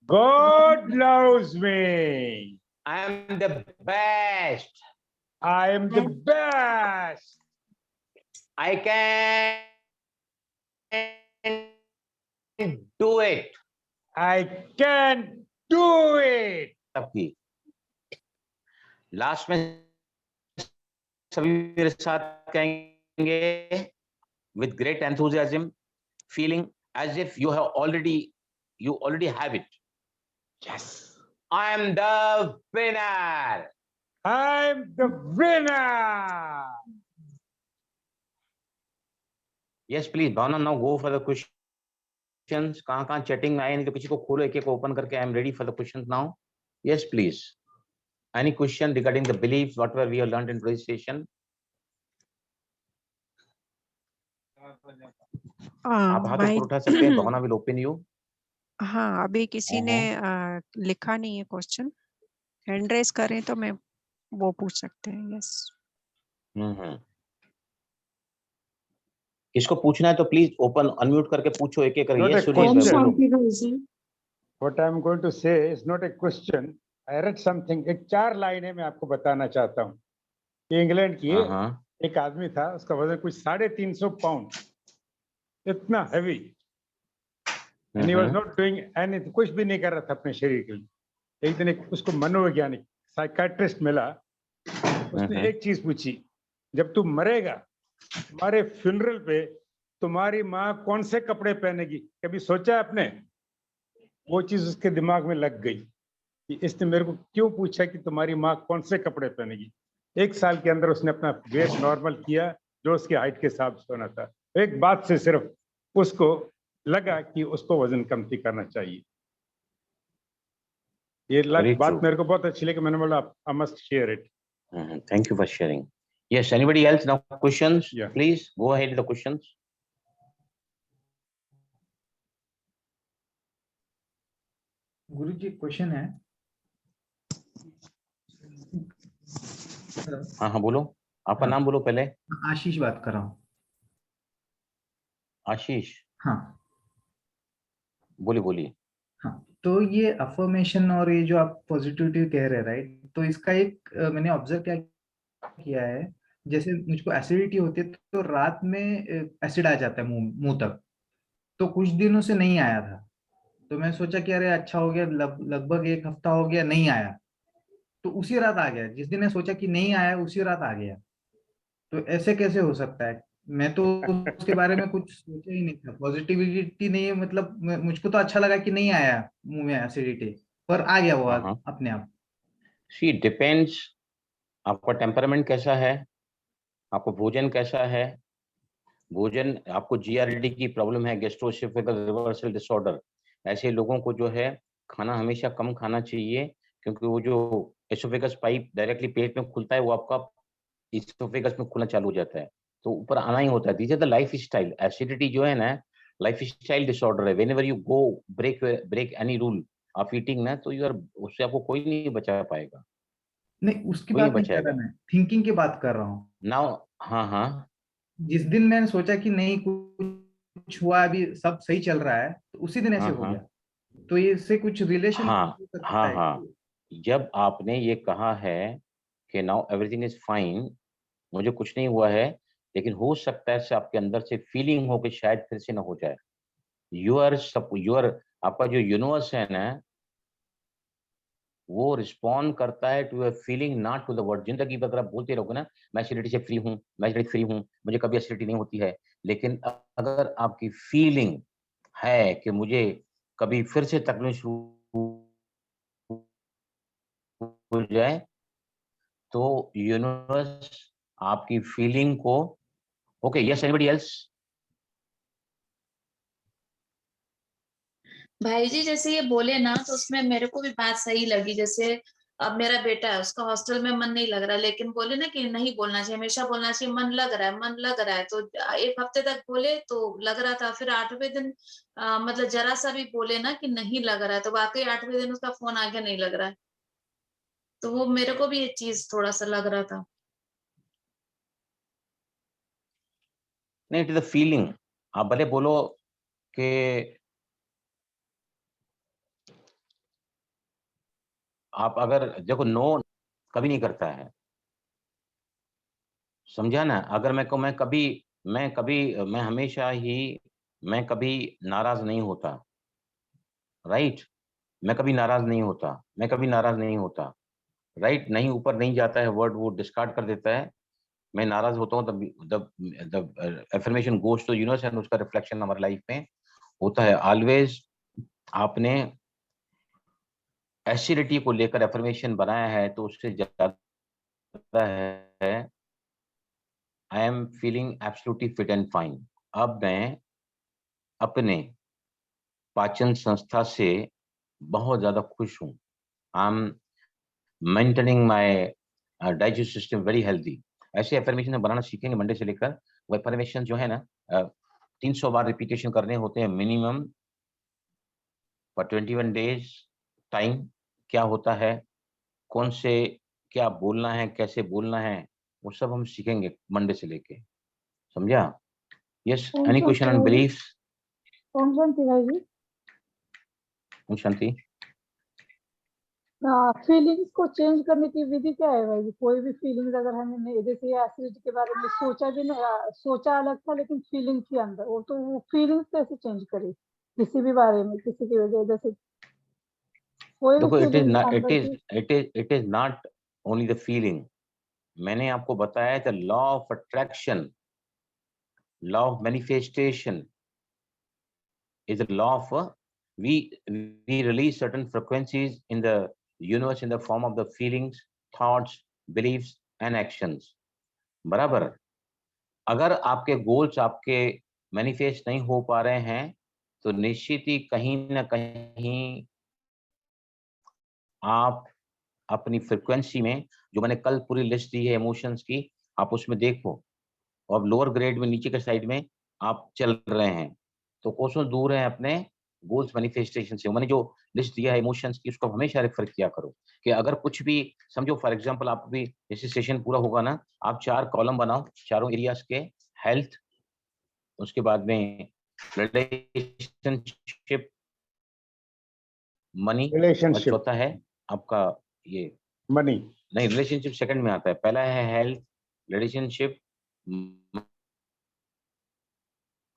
[SPEAKER 2] God loves me.
[SPEAKER 1] I am the best.
[SPEAKER 2] I am the best.
[SPEAKER 1] I can do it.
[SPEAKER 2] I can do it.
[SPEAKER 1] सबकी लास्ट में सभी मेरे साथ कहेंगे with great enthusiasm, feeling as if you already have it.
[SPEAKER 2] Yes.
[SPEAKER 1] I am the winner.
[SPEAKER 2] I'm the winner.
[SPEAKER 1] Yes, please, Bhavna, now go for the questions. कहाँ chatting में आए नहीं तो किसी को खोलो, एक open करके. I am ready for the questions now. Yes, please. Any question regarding the beliefs, whatever we have learned in today's session? आप हाथ ऊपर उठा सकते हैं. भावना will open you.
[SPEAKER 3] हाँ, अभी किसी ने लिखा नहीं है क्वेश्चन. हैंड रेज करें तो मैं वो पूछ सकते हैं. यस.
[SPEAKER 1] किसको पूछना है तो प्लीज ओपन अनम्यूट करके पूछो एक एक करके.
[SPEAKER 2] Not a
[SPEAKER 1] Yes, Suresh,
[SPEAKER 2] question. What I'm going to say is not a question. I read something. एक 4 लाइनें मैं आपको बताना चाहता हूँ. इंग्लैंड की एक आदमी था, उसका वजन कुछ 350 पाउंड, इतना heavy. And he was not doing anything, कुछ भी नहीं कर रहा था अपने शरीर के लिए. एक दिन उसको मनोवैज्ञानिक साइकियाट्रिस्ट मिला. उसने एक चीज पूछी, जब तू मरेगा तुम्हारे फ्यूनरल पे तुम्हारी माँ कौन से कपड़े पहनेगी, कभी सोचा आपने? वो चीज उसके दिमाग में लग गई कि इसने मेरे को क्यों पूछा कि तुम्हारी माँ कौन से कपड़े पहनेगी. 1 साल के अंदर उसने अपना वेट नॉर्मल किया जो उसके हाइट के हिसाब से होना था. एक बात से सिर्फ उसको लगा कि उसको वजन कमती करना चाहिए. ये बात मेरे को बहुत अच्छी लगी. मैंने बोला I must share it.
[SPEAKER 1] Thank you for sharing. Yes, anybody else now questions?
[SPEAKER 2] Yeah.
[SPEAKER 1] Please go ahead with the questions.
[SPEAKER 7] Guruji question है.
[SPEAKER 1] हाँ बोलो. आपका नाम बोलो पहले.
[SPEAKER 7] आशीष बात कर रहा हूँ.
[SPEAKER 1] आशीष.
[SPEAKER 7] हाँ
[SPEAKER 1] बोलिए.
[SPEAKER 7] हाँ, तो ये अफर्मेशन और ये जो आप पॉजिटिविटी कह रहे हैं, राइट, तो इसका एक मैंने ऑब्जर्व क्या किया है, जैसे मुझको एसिडिटी होती है तो रात में एसिड आ जाता है मुंह तक. तो कुछ दिनों से नहीं आया था, तो मैं सोचा कि अरे अच्छा हो गया, लगभग 1 हफ्ता हो गया नहीं आया, तो उसी रात आ गया. जिस दिन मैं सोचा कि नहीं आया उसी रात आ गया. तो ऐसे कैसे हो सकता है? मैं तो उसके बारे में कुछ सोचा ही नहीं था. पॉजिटिविटी नहीं है, मतलब मुझको तो अच्छा लगा कि नहीं आया मुंह में एसिडिटी, पर आ गया वो अपने आप.
[SPEAKER 1] See, depends आपका टेम्परामेंट कैसा है, आपको भोजन कैसा है. भोजन आपको GERD की प्रॉब्लम है, गैस्ट्रोएसोफेगल रिवर्सल डिसऑर्डर, ऐसे लोगों को जो है खाना हमेशा कम खाना चाहिए, क्योंकि वो जो एसोफेगस पाइप डायरेक्टली पेट में खुलता है वो आपका एसोफेगस में खुलना चालू हो जाता है, तो ऊपर आना ही होता है. This is the lifestyle. Acidity जो है ना लाइफ स्टाइल डिसऑर्डर है. Whenever you go break any rule of eating ना, तो उससे आपको कोई नहीं बचा पाएगा.
[SPEAKER 7] नहीं, उसकी बात नहीं कर रहा मैं, थिंकिंग की बात कर रहा हूँ.
[SPEAKER 1] नाउ हाँ,
[SPEAKER 7] जिस दिन मैंने सोचा कि नहीं कुछ हुआ, अभी सब सही चल रहा है, तो उसी दिन ऐसे हो गया. तो ये इससे कुछ रिलेशन
[SPEAKER 1] हाँ. जब आपने ये कहा है कि नाउ एवरीथिंग इज फाइन, मुझे कुछ नहीं हुआ है, लेकिन हो सकता है आपके अंदर से फीलिंग हो कि शायद फिर से ना हो जाए. आपका जो यूनिवर्स है ना, वो रिस्पॉन्ड करता है to your feeling, not to the word. जिंदगी भर आप बोलते रहोगे ना मैं एसिडिटी से फ्री हूँ, मैं एसिडिटी फ्री हूँ, मुझे कभी एसिडिटी नहीं होती है, लेकिन अगर आपकी फीलिंग है कि मुझे कभी फिर से तकलीफ शुरू हो जाए तो यूनिवर्स आपकी फीलिंग को, ओके यस एनीबॉडी एल्स?
[SPEAKER 6] भाई जी जैसे ये बोले ना तो उसमें मेरे को भी बात सही लगी। जैसे अब मेरा बेटा है, उसका हॉस्टल में मन नहीं लग रहा, लेकिन बोले ना कि नहीं बोलना चाहिए, हमेशा बोलना चाहिए मन लग रहा है, मन लग रहा है। तो 1 हफ्ते तक बोले तो लग रहा था, फिर 8वें दिन मतलब जरा सा भी बोले ना कि नहीं लग रहा है, तो वाकई 8वें दिन उसका फोन आ गया नहीं लग रहा है। तो वो मेरे को भी ये चीज थोड़ा सा लग रहा था।
[SPEAKER 1] नहीं, इट इज द फीलिंग। आप भले बोलो कि आप अगर देखो नो कभी नहीं करता है, समझा ना? अगर मैं कहूँ मैं हमेशा ही मैं कभी नाराज नहीं होता, राइट? मैं कभी नाराज नहीं होता, मैं कभी नाराज नहीं होता, राइट? नहीं ऊपर नहीं जाता है वर्ड, वो डिस्कार्ड कर देता है। मैं नाराज होता हूँ तब affirmation goes to universe and उसका रिफ्लेक्शन हमारी लाइफ में होता है ऑलवेज। आपने एसिडिटी को लेकर एफर्मेशन बनाया है तो उससे ज्यादा है I am feeling absolutely fit and fine. अब मैं अपने पाचन संस्था से बहुत ज्यादा खुश हूँ। I am maintaining my digest system very healthy. ऐसे एफर्मेशन बनाना सीखेंगे मंडे से लेकर। वो एफर्मेशन जो है ना 300 बार रिपीटेशन करने होते हैं मिनिमम फॉर 21 डेज टाइम। क्या होता है, कौन से क्या बोलना है, कैसे बोलना है, वो सब हम सीखेंगे मंडे से लेके, समझा? Yes,
[SPEAKER 8] Om
[SPEAKER 1] any question
[SPEAKER 8] Shanti
[SPEAKER 1] on
[SPEAKER 8] भाई जी।
[SPEAKER 1] बिलीफ?
[SPEAKER 8] ओम शांति भाई जी।
[SPEAKER 1] ओम शांति।
[SPEAKER 8] फीलिंग्स को चेंज करने की विधि क्या है भाई जी? कोई भी फीलिंग्स अगर हमने जैसे एसिडिटी के बारे में सोचा भी नहीं, सोचा अलग था लेकिन फीलिंग थी अंदर, वो तो वो फीलिंग्स कैसे चेंज करी किसी भी बारे में, किसी की वजह जैसे कोई भी
[SPEAKER 1] देखो इट इज
[SPEAKER 8] फीलिंग
[SPEAKER 1] इट
[SPEAKER 8] अंदर
[SPEAKER 1] इज
[SPEAKER 8] की।
[SPEAKER 1] It is it is not only the feeling. मैंने आपको बताया the law of attraction, law of manifestation is a law of we release certain frequencies in the universe in the form of the feelings, thoughts, beliefs and actions। बराबर? अगर आपके goals आपके manifest नहीं हो पा रहे हैं तो निश्चित ही कहीं ना कहीं आप अपनी फ्रिक्वेंसी में, जो मैंने कल पूरी लिस्ट दी है इमोशंस की, आप उसमें देखो और लोअर ग्रेड में नीचे के साइड में आप चल रहे हैं तो कोसों दूर है अपने गोल्स मैनिफेस्टेशन से। मैंने जो लिस्ट दिया है इमोशंस की उसको हमेशा रेफर किया करो कि अगर कुछ भी समझो, फॉर एग्जांपल आप भी जैसे सेशन पूरा होगा ना, आप 4 कॉलम बनाओ चारों एरियाज के, हेल्थ, उसके बाद में रिलेशनशिप, मनी, और
[SPEAKER 2] रिलेशनशिप,
[SPEAKER 1] चौथा है आपका ये
[SPEAKER 2] मनी।
[SPEAKER 1] नहीं, रिलेशनशिप सेकंड में आता है, पहला है हेल्थ, रिलेशनशिप,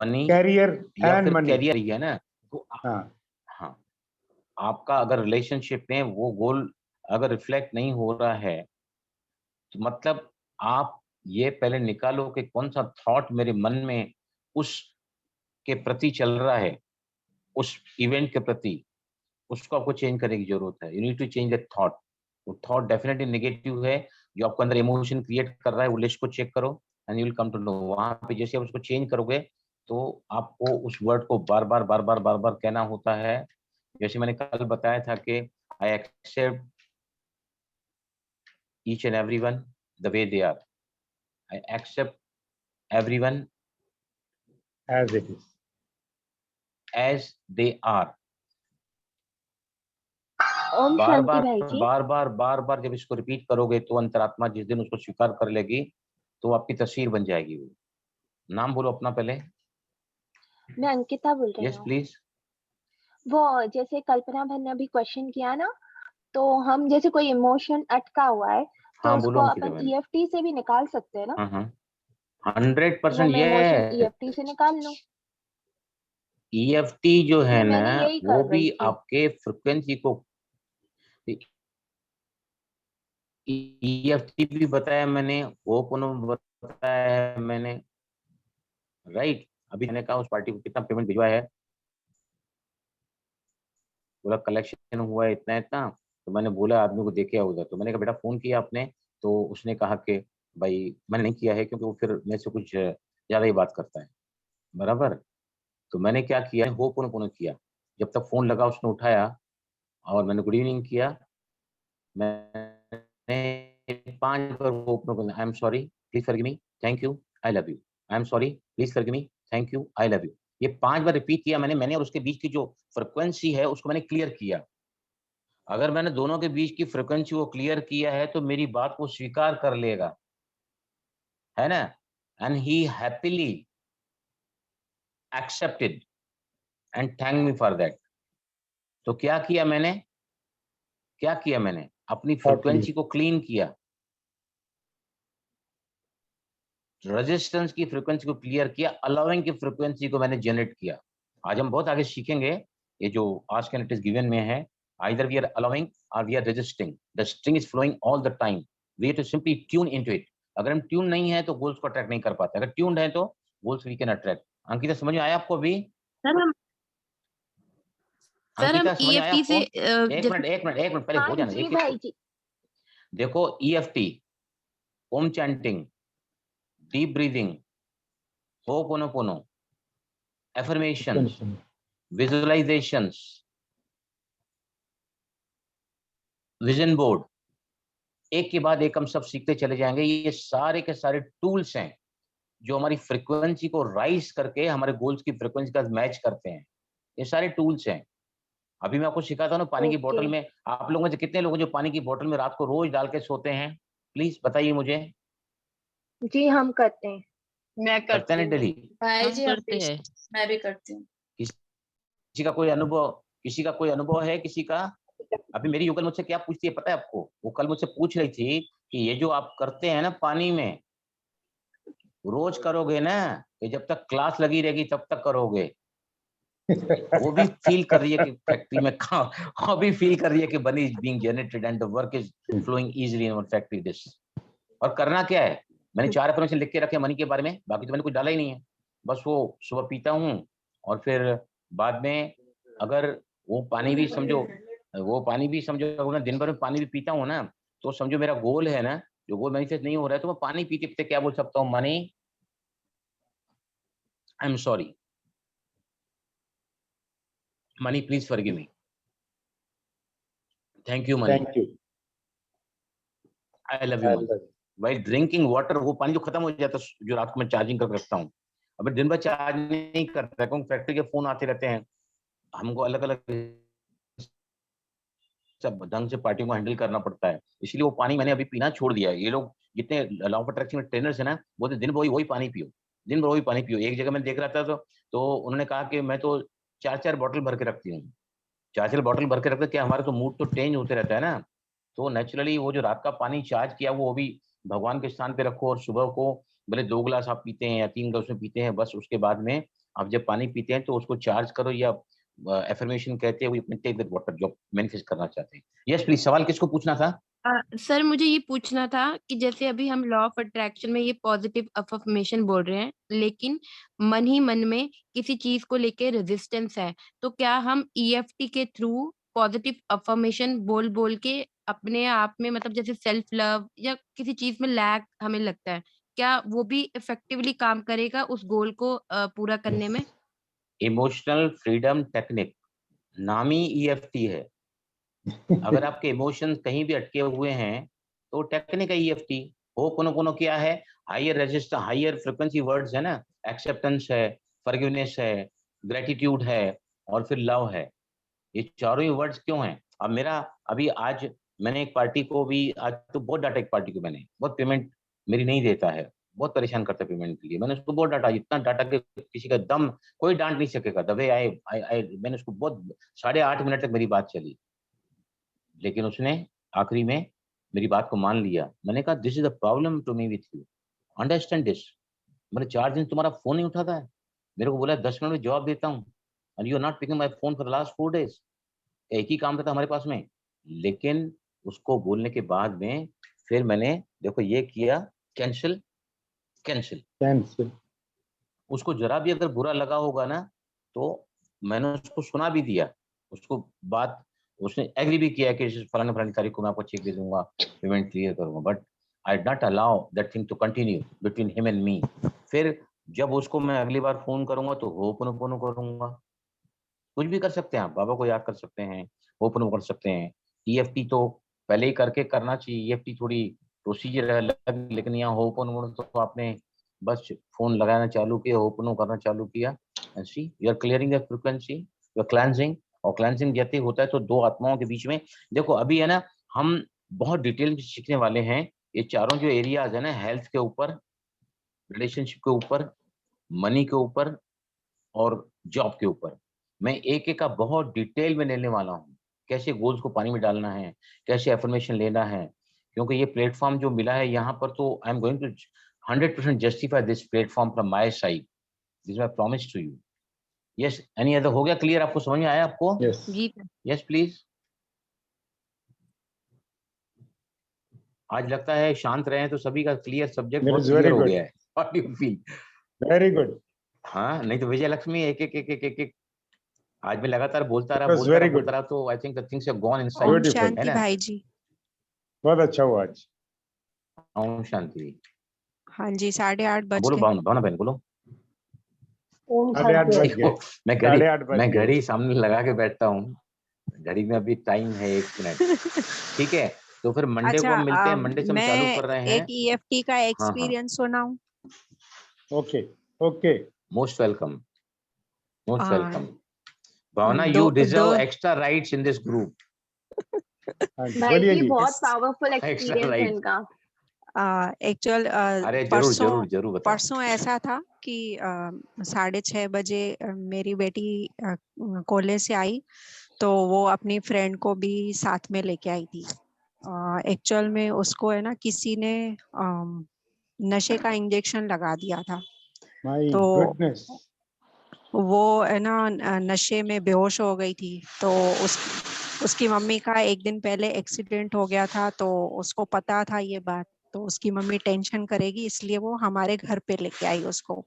[SPEAKER 1] मनी
[SPEAKER 2] कैरियर
[SPEAKER 1] या
[SPEAKER 2] एंड
[SPEAKER 1] फिर
[SPEAKER 2] मनी।
[SPEAKER 1] कैरियर ही है ना। तो
[SPEAKER 2] हाँ,
[SPEAKER 1] हाँ, आपका अगर रिलेशनशिप में वो गोल अगर रिफ्लेक्ट नहीं हो रहा है तो मतलब आप ये पहले निकालो कि कौन सा थॉट मेरे मन में उस के प्रति चल रहा है, उस इवेंट के प्रति, उसको आपको चेंज करने की जरूरत है। You need to change that thought. वो थॉट डेफिनेटली नेगेटिव है जो आपको अंदर इमोशन क्रिएट कर रहा है, वो लिस्ट को चेक करो and you will come to know. वहां पे जैसे आप उसको चेंज करोगे तो आपको उस वर्ड को बार बार कहना होता है। जैसे मैंने कल बताया था कि I accept each and everyone the way they are, I accept everyone
[SPEAKER 2] as it is.
[SPEAKER 1] As they are.
[SPEAKER 4] ओम
[SPEAKER 1] बार
[SPEAKER 4] शांति
[SPEAKER 1] बार
[SPEAKER 4] भाई जी।
[SPEAKER 1] बार बार जब इसको रिपीट करोगे तो अंतरात्मा जिस दिन उसको स्वीकार कर लेगी तो आपकी तस्वीर बन जाएगी। वो नाम बोलो अपना पहले।
[SPEAKER 4] मैं अंकिता बोल रही
[SPEAKER 1] यस
[SPEAKER 4] हूँ।
[SPEAKER 1] प्लीज।
[SPEAKER 4] वो जैसे कल्पना बहन ने अभी क्वेश्चन किया ना, तो हम जैसे कोई इमोशन अटका हुआ है तो
[SPEAKER 1] हाँ
[SPEAKER 4] उसको
[SPEAKER 1] बोलो अंकिता
[SPEAKER 4] अपन
[SPEAKER 1] बहन।
[SPEAKER 4] ईएफटी से भी निकाल सकते हैं ना?
[SPEAKER 1] हाँ हाँ,
[SPEAKER 4] वो
[SPEAKER 1] 100%
[SPEAKER 4] मैं इमोशन
[SPEAKER 1] ये
[SPEAKER 4] ईएफटी से निकाल लूं?
[SPEAKER 1] EFT जो है
[SPEAKER 4] फिर
[SPEAKER 1] ना
[SPEAKER 4] मैंने यही
[SPEAKER 1] वो
[SPEAKER 4] कर
[SPEAKER 1] भी
[SPEAKER 4] रही थी।
[SPEAKER 1] आपके फ्रिक्वेंसी को, EFT भी बताया मैंने, ओपन बताया है मैंने, राइट? अभी मैंने कहा उस पार्टी को कितना पेमेंट भिजवाया है, बोला कलेक्शन हुआ है इतना इतना, तो मैंने बोला आदमी को देखे उधर, तो मैंने कहा बेटा फोन किया आपने, तो उसने कहा कि भाई मैंने नहीं किया है क्योंकि वो फिर मेरे से कुछ ज्यादा ही बात करता है, बराबर। तो मैंने क्या किया, हो पुनः किया, जब तक फोन लगा उसने उठाया और मैंने गुड इवनिंग किया, मैंने 5 बार वो I am sorry please forgive me, thank you, I love you, I am sorry please forgive me, thank you, I love you, ये 5 बार रिपीट किया मैंने और उसके बीच की जो फ्रिक्वेंसी है उसको मैंने क्लियर किया। अगर मैंने दोनों के बीच की फ्रिक्वेंसी को क्लियर किया है तो मेरी बात को स्वीकार कर लेगा, है ना, and he happily accepted and thank me for that. तो क्या किया मैंने अपनी फ्रिक्वेंसी को क्लीन किया, रेजिस्टेंस की फ्रीक्वेंसी को क्लियर किया, अलाउइंग की फ्रीक्वेंसी को मैंने जनरेट किया। आज हम बहुत आगे सीखेंगे, ये जो ask and it is given में है, either we are allowing or we are resisting, the string is flowing all the time, we have to simply tune into it. अगर हम ट्यून नहीं है तो गोल्स को अट्रैक्ट नहीं कर पाते, अगर ट्यून्ड है तो goals we can attract. Ankita समझ में आया आपको अभी? अंकिता समझ में आया आपको? एक मिनट पहले हो जाना।
[SPEAKER 4] जी भाई जी।
[SPEAKER 1] देखो EFT, Om chanting, deep breathing, ho'oponopono, affirmations, visualizations, vision board, एक के बाद एक हम सब सीखते चले जाएंगे। ये सारे के सारे टूल्स हैं जो हमारी फ्रीक्वेंसी को राइज करके हमारे गोल्स की फ्रीक्वेंसी का मैच करते हैं। ये सारे टूल्स हैं। अभी मैं आपको सिखाता हूँ ना, पानी की बोतल में, आप लोगों में से कितने लोग जो पानी की बोतल में रात को रोज डाल के सोते हैं, प्लीज बताइए मुझे।
[SPEAKER 4] जी हम करते हैं।
[SPEAKER 6] मैं करती हूँ
[SPEAKER 1] डेली
[SPEAKER 6] भाई जी,
[SPEAKER 9] करते हैं।
[SPEAKER 6] मैं भी करती हूँ।
[SPEAKER 1] किसी का कोई अनुभव है किसी का? अभी मेरी युगल मुझसे क्या पूछती है पता है आपको? वो कल मुझसे पूछ रही थी कि ये जो आप करते हैं ना पानी में, रोज करोगे ना, कि जब तक क्लास लगी रहेगी तब तक करोगे? वो भी फील कर रही है कि फैक्ट्री में वो भी फील कर रही है कि money is being generated and the work is flowing easily in our factory dish. और करना क्या है, मैंने 4 इन्फॉर्मेशन लिख के रखे मनी के बारे में, बाकी तो मैंने कुछ डाला ही नहीं है। बस वो सुबह पीता हूँ और फिर बाद में अगर वो पानी भी समझो अगर मैं दिन भर में पानी भी पीता हूँ ना, तो समझो मेरा गोल है ना, जो गोल मैनिफेस्ट नहीं हो रहा है, तो मैं पानी पीते पीते क्या बोल सकता हूँ? Money I am sorry, money please forgive me, thank you money, I love you money. भाई ड्रिंकिंग वाटर, वो पानी जो खत्म हो जाता है जो रात को मैं चार्जिंग करके रखता हूँ, अभी दिन भर चार्ज नहीं करता क्योंकि फैक्ट्री के फोन आते रहते हैं, हमको अलग अलग सब ढंग से पार्टियों को हैंडल करना पड़ता है, इसलिए वो पानी मैंने अभी पीना छोड़ दिया है। ये लोग जितने लॉ ऑफ अट्रैक्शन में ट्रेनर्स है ना, वो दिन भर वही पानी पियो, दिन भर वही पानी पियो। एक जगह मैंने देख रहा था तो उन्होंने कहा कि मैं तो 4-4 बॉटल भर के रखती हूँ। 4-4 बॉटल भर के रखते, क्या हमारा तो मूड तो चेंज होते रहता है ना, तो नेचुरली वो जो रात का पानी चार्ज किया वो भी भगवान के स्थान पे रखो, और सुबह को भले 2 गिलास आप पीते हैं या 3 गिलास में पीते हैं, बस उसके बाद में आप जब पानी पीते हैं तो उसको चार्ज करो, या एफर्मेशन कहते हैं, वो टेक दैट वाटर जो मैनिफेस्ट करना चाहते हैं। यस प्लीज, सवाल किसको पूछना था?
[SPEAKER 9] सर मुझे ये पूछना था कि जैसे अभी हम लॉ ऑफ अट्रैक्शन में ये पॉजिटिव अफर्मेशन बोल रहे हैं, लेकिन मन ही मन में किसी चीज को लेके रेजिस्टेंस है, तो क्या हम EFT के थ्रू पॉजिटिव अफर्मेशन बोल बोल के अपने आप में, मतलब जैसे सेल्फ लव या किसी चीज में लैक हमें लगता है, क्या वो भी इफेक्टिवली काम करेगा उस गोल को पूरा करने में?
[SPEAKER 1] इमोशनल फ्रीडम टेक्निक नाम ही EFT है। अगर आपके इमोशंस कहीं भी अटके हुए हैं तो टेक्निक है EFT। होपोनोपोनो क्या है? Higher resistance, higher frequency words है ना, एक्सेप्टेंस है, फॉरगिवनेस है, ग्रेटिट्यूड है और फिर लव है। ये चारों ही वर्ड्स क्यों हैं? अब मेरा आज मैंने एक पार्टी को भी, आज तो बहुत डांटा, एक पार्टी को मैंने, बहुत पेमेंट मेरी नहीं देता है, बहुत परेशान करता है पेमेंट के लिए, मैंने उसको बहुत डांटा, इतना डांटा कि किसी का दम कोई डांट नहीं सकेगा। दबे आए मैंने उसको बहुत 8.5 मिनट तक मेरी बात चली, लेकिन उसने आखिरी में मेरी बात को मान लिया। मैंने कहा this is the problem to me with you, understand this. मैंने 4 दिन तुम्हारा फोन नहीं उठाता है, मेरे को बोला 10 मिनट में जवाब देता हूँ, and you are not picking my phone for the last 4 days. एक ही काम था हमारे पास में, लेकिन उसको बोलने के बाद में फिर मैंने देखो ये किया, कैंसिल। उसको जरा भी अगर बुरा लगा होगा ना, तो मैंने उसको सुना भी दिया, उसको बात उसने एग्री भी किया कि फलाने फलानी तारीख को मैं आपको चेक दे दूंगा, पेमेंट क्लियर करूंगा, but I did not allow that thing to continue between him and me. फिर जब उसको मैं अगली बार फोन करूंगा तो होपोनोपोनो करूंगा। कुछ भी कर सकते हैं आप, बाबा को याद कर सकते हैं, होपोनोपोनो कर सकते हैं। ईएफटी तो पहले ही करके करना चाहिए, ईएफटी थोड़ी प्रोसीजर है अलग, लेकिन यहाँ होपोनोपोनो तो आपने बस फोन लगाना चालू किया, होपोनोपोनो करना चालू किया, and see you are clearing the frequency, you are cleansing. और क्लेंजिंग जैसे होता है तो दो आत्माओं के बीच में, देखो अभी है ना, हम बहुत डिटेल में सीखने वाले हैं। ये चारों जो एरियाज है ना, हेल्थ के ऊपर, रिलेशनशिप के ऊपर, मनी के ऊपर और जॉब के ऊपर, मैं एक एक का बहुत डिटेल में लेने वाला हूँ। कैसे गोल्स को पानी में डालना है, कैसे एफर्मेशन लेना है, क्योंकि ये प्लेटफॉर्म जो मिला है यहाँ पर, तो I am going to 100% justify this platform from my side, this I promise to you. Yes, any other? हो गया क्लियर? आपको समझ में आया आपको?
[SPEAKER 2] यस
[SPEAKER 9] जी
[SPEAKER 1] यस प्लीज। आज लगता है शांत रहे तो सभी का क्लियर, सब्जेक्ट बहुत क्लियर हो गया है। What do you feel?
[SPEAKER 2] Very good.
[SPEAKER 1] हाँ, नहीं तो विजय लक्ष्मी एक एक एक एक एक एक आज मैं लगातार बोलता
[SPEAKER 2] It was very good.
[SPEAKER 1] रहा, तो I think the things have gone
[SPEAKER 3] Om
[SPEAKER 1] inside, है
[SPEAKER 3] शांति
[SPEAKER 1] ना?
[SPEAKER 3] भाई जी।
[SPEAKER 2] बहुत अच्छा हुआ आज।
[SPEAKER 1] ओम शांति।
[SPEAKER 3] हाँ जी, 8:30 बज
[SPEAKER 1] बोलो
[SPEAKER 3] गए।
[SPEAKER 1] भावना बहन, बोलो।
[SPEAKER 8] ओम
[SPEAKER 2] 8:30
[SPEAKER 8] शांति।
[SPEAKER 2] बज गए।
[SPEAKER 1] मैं
[SPEAKER 2] 8:30 बज
[SPEAKER 1] मैं
[SPEAKER 2] गए।
[SPEAKER 1] घड़ी सामने लगा के बैठता हूँ, घड़ी में अभी टाइम है 1 मिनट। ठीक है, तो फिर मंडे को
[SPEAKER 3] अच्छा,
[SPEAKER 1] हम मिलते हैं, मंडे से हम चालू
[SPEAKER 3] मैं
[SPEAKER 1] कर रहे हैं।
[SPEAKER 3] एक ईएफटी का
[SPEAKER 1] हाँ,
[SPEAKER 3] एक्सपीरियंस सुनाऊं?
[SPEAKER 2] Okay okay.
[SPEAKER 1] Most welcome, most
[SPEAKER 3] ah,
[SPEAKER 1] welcome. Bhavana,
[SPEAKER 3] do
[SPEAKER 1] you deserve
[SPEAKER 3] two
[SPEAKER 1] extra rights in this group.
[SPEAKER 2] हाँ जी,
[SPEAKER 4] भाई
[SPEAKER 2] बोलिए
[SPEAKER 4] जी
[SPEAKER 2] जी।
[SPEAKER 4] बहुत पावरफुल
[SPEAKER 1] एक्स्ट्रा
[SPEAKER 4] एक्सपीरियंस है
[SPEAKER 1] राइट।
[SPEAKER 4] इनका।
[SPEAKER 3] एक्चुअल
[SPEAKER 1] अरे जरूर
[SPEAKER 3] परसों
[SPEAKER 1] जरूर जरूर बताओ।
[SPEAKER 3] परसों ऐसा था कि 6:30 बजे मेरी बेटी कॉलेज से आई, तो वो अपनी फ्रेंड को भी साथ में लेके आई थी। एक्चुअल में उसको है ना, किसी ने नशे का इंजेक्शन लगा दिया था,
[SPEAKER 2] माय
[SPEAKER 3] तो
[SPEAKER 2] गुडनेस।
[SPEAKER 3] वो है ना नशे में बेहोश हो गई थी। तो उसकी मम्मी का एक दिन पहले एक्सीडेंट हो गया था, तो उसको पता था ये बात, तो उसकी मम्मी टेंशन करेगी, इसलिए वो हमारे घर पे लेके आई उसको।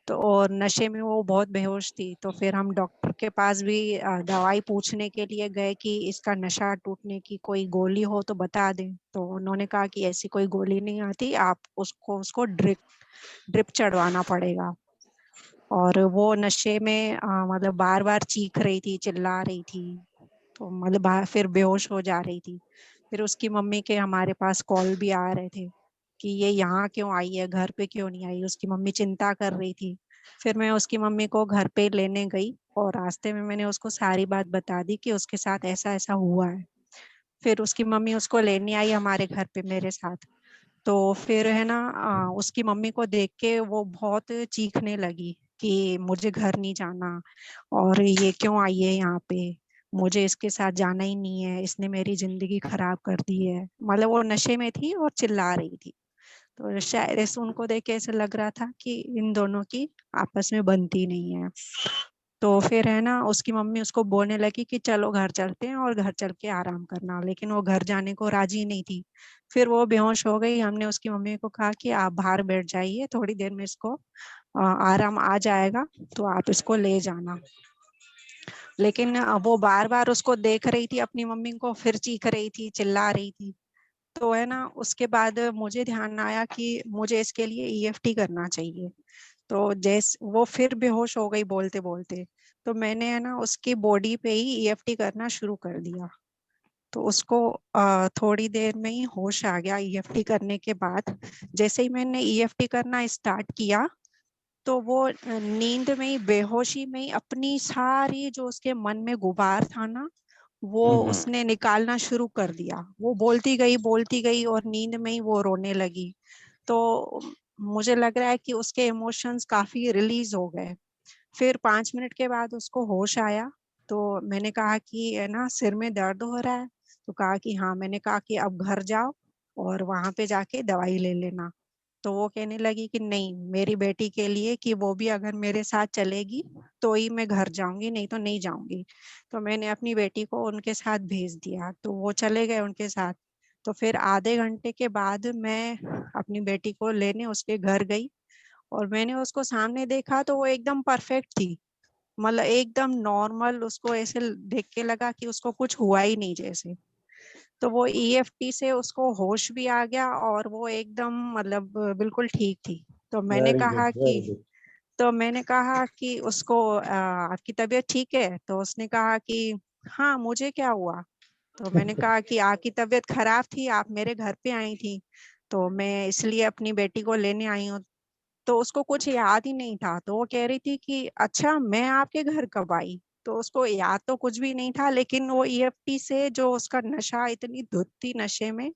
[SPEAKER 3] तो और नशे में वो बहुत बेहोश थी, तो फिर हम डॉक्टर के पास भी दवाई पूछने के लिए गए कि इसका नशा टूटने की कोई गोली हो तो बता दें। तो उन्होंने कहा कि ऐसी कोई गोली नहीं आती, आप उसको ड्रिप चढ़वाना पड़ेगा। और वो नशे में मतलब बार बार चीख रही थी, चिल्ला रही थी, तो मतलब फिर बेहोश हो जा रही थी। फिर उसकी मम्मी के हमारे पास कॉल भी आ रहे थे कि ये यहाँ क्यों आई है, घर पे क्यों नहीं आई। उसकी मम्मी चिंता कर रही थी। फिर मैं उसकी मम्मी को घर पे लेने गई, और रास्ते में मैंने उसको सारी बात बता दी कि उसके साथ ऐसा ऐसा हुआ है। फिर उसकी मम्मी उसको लेने आई हमारे घर पे मेरे साथ। तो फिर है ना उसकी मम्मी को देख के वो बहुत चीखने लगी कि मुझे घर नहीं जाना, और ये क्यों आई है यहाँ पे, मुझे इसके साथ जाना ही नहीं है, इसने मेरी जिंदगी खराब कर दी है। मतलब वो नशे में थी और चिल्ला रही थी। तो शायद ऐसे उनको देख के ऐसा लग रहा था कि इन दोनों की आपस में बनती नहीं है। तो फिर है ना उसकी मम्मी उसको बोलने लगी कि चलो घर चलते हैं और घर चल के आराम करना, लेकिन वो घर जाने को राजी नहीं थी। फिर वो बेहोश हो गई। हमने उसकी मम्मी को कहा कि आप बाहर बैठ जाइए, थोड़ी देर में इसको आराम आ जाएगा, तो आप इसको ले जाना। लेकिन वो बार बार उसको देख रही थी, अपनी मम्मी को, फिर चीख रही थी, चिल्ला रही थी। तो है ना उसके बाद मुझे ध्यान आया कि मुझे इसके लिए ईएफटी करना चाहिए। तो जैसे वो फिर बेहोश हो गई बोलते बोलते, तो मैंने है ना उसकी बॉडी पे ही ईएफटी करना शुरू कर दिया। तो उसको थोड़ी देर में ही होश आ गया ईएफटी करने के बाद। जैसे ही मैंने ईएफटी करना स्टार्ट किया, तो वो नींद में ही, बेहोशी में ही अपनी सारी जो उसके मन में गुबार था ना, वो उसने निकालना शुरू कर दिया। वो बोलती गई और नींद में ही वो रोने लगी। तो मुझे लग रहा है कि उसके इमोशंस काफी रिलीज हो गए। फिर 5 मिनट के बाद उसको होश आया। तो मैंने कहा कि है ना सिर में दर्द हो रहा है, तो कहा कि हाँ। मैंने कहा कि अब घर जाओ और वहां पे जाके दवाई ले लेना। तो वो कहने लगी कि नहीं, मेरी बेटी के लिए, कि वो भी अगर मेरे साथ चलेगी तो ही मैं घर जाऊंगी, नहीं तो नहीं जाऊंगी। तो मैंने अपनी बेटी को उनके साथ भेज दिया, तो वो चले गए उनके साथ। तो फिर आधे घंटे के बाद मैं अपनी बेटी को लेने उसके घर गई, और मैंने उसको सामने देखा तो वो एकदम परफेक्ट थी। मतलब एकदम नॉर्मल, उसको ऐसे देख के लगा कि उसको कुछ हुआ ही नहीं जैसे। तो वो EFT से उसको होश भी आ गया और वो एकदम मतलब बिल्कुल ठीक थी। तो मैंने
[SPEAKER 2] वेरी
[SPEAKER 3] कहा
[SPEAKER 2] गुड, वेरी
[SPEAKER 3] कि
[SPEAKER 2] गुड।
[SPEAKER 3] तो मैंने कहा कि उसको आपकी तबीयत ठीक है? तो उसने कहा कि हाँ, मुझे क्या हुआ? तो मैंने कहा कि आपकी तबीयत खराब थी, आप मेरे घर पे आई थी, तो मैं इसलिए अपनी बेटी को लेने आई हूँ। तो उसको कुछ याद ही नहीं था। तो वो कह रही थी कि अच्छा, मैं आपके घर कब आई? तो उसको याद तो कुछ भी नहीं था, लेकिन वो EFT से जो उसका नशा, इतनी धुत थी नशे में,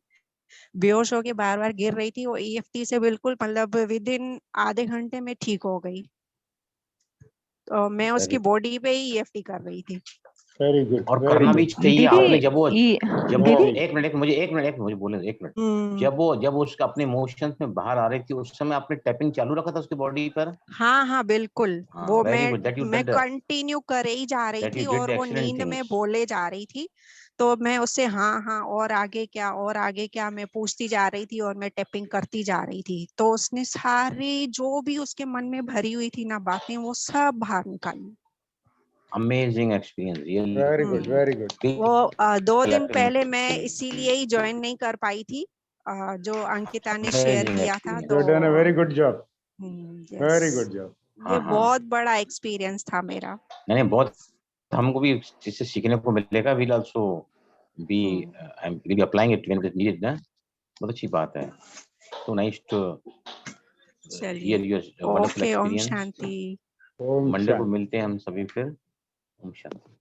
[SPEAKER 3] बेहोश होके बार बार गिर रही थी, वो EFT से बिल्कुल मतलब विद इन आधे घंटे में ठीक हो गई। तो मैं उसकी बॉडी पे ही EFT कर रही थी।
[SPEAKER 2] वेरी गुड,
[SPEAKER 1] और
[SPEAKER 2] वेरी
[SPEAKER 1] करना भी
[SPEAKER 2] गुड।
[SPEAKER 1] चाहिए आपने। जब वो
[SPEAKER 8] दीदी
[SPEAKER 1] एक मिनट मुझे बोले, एक मिनट। जब वो उसका अपने इमोशंस में बाहर आ रही थी, उस समय आपने टैपिंग चालू रखा था उसकी बॉडी पर?
[SPEAKER 3] हाँ हाँ बिल्कुल।
[SPEAKER 1] हाँ,
[SPEAKER 3] वो
[SPEAKER 1] वेरी गुड, दैट यू
[SPEAKER 3] मैं
[SPEAKER 1] डिड,
[SPEAKER 3] कंटिन्यू करे ही जा रही
[SPEAKER 1] दैट
[SPEAKER 3] थी
[SPEAKER 1] यू डिड द
[SPEAKER 3] और वो
[SPEAKER 1] एक्सीलेंट
[SPEAKER 3] नींद में
[SPEAKER 1] थिंग्स।
[SPEAKER 3] बोले जा रही थी। तो मैं उससे हाँ हाँ और आगे क्या, और आगे क्या, मैं पूछती जा रही थी और मैं टैपिंग करती जा रही थी। तो उसने सारी जो भी उसके मन में भरी हुई थी ना बातें, वो सब बाहर निकाली।
[SPEAKER 1] Amazing experience, really
[SPEAKER 2] very good, very good.
[SPEAKER 3] वो 2 दिन पहले मैं इसीलिए ही ज्वाइन नहीं कर पाई थी, जो अंकिता ने शेयर
[SPEAKER 1] अमेजिंग
[SPEAKER 3] किया था।
[SPEAKER 1] एक्सपीरियंस।
[SPEAKER 3] तो
[SPEAKER 2] you done a very good job,
[SPEAKER 3] yes,
[SPEAKER 2] very good job.
[SPEAKER 3] ये
[SPEAKER 1] हाँ हाँ,
[SPEAKER 3] बहुत बड़ा एक्सपीरियंस था मेरा।
[SPEAKER 1] नहीं बहुत हमको भी इससे सीखने को मिलेगा। Will also be I will be applying it when it is needed ना। बहुत अच्छी बात है। सो नाइस टू
[SPEAKER 3] चलिए,
[SPEAKER 1] hear your wonderful
[SPEAKER 3] okay, Om
[SPEAKER 1] experience.
[SPEAKER 3] Shanti.
[SPEAKER 2] Om
[SPEAKER 1] Monday को
[SPEAKER 2] शांति।
[SPEAKER 1] मिलते हैं हम सभी फिर। ओम शांति।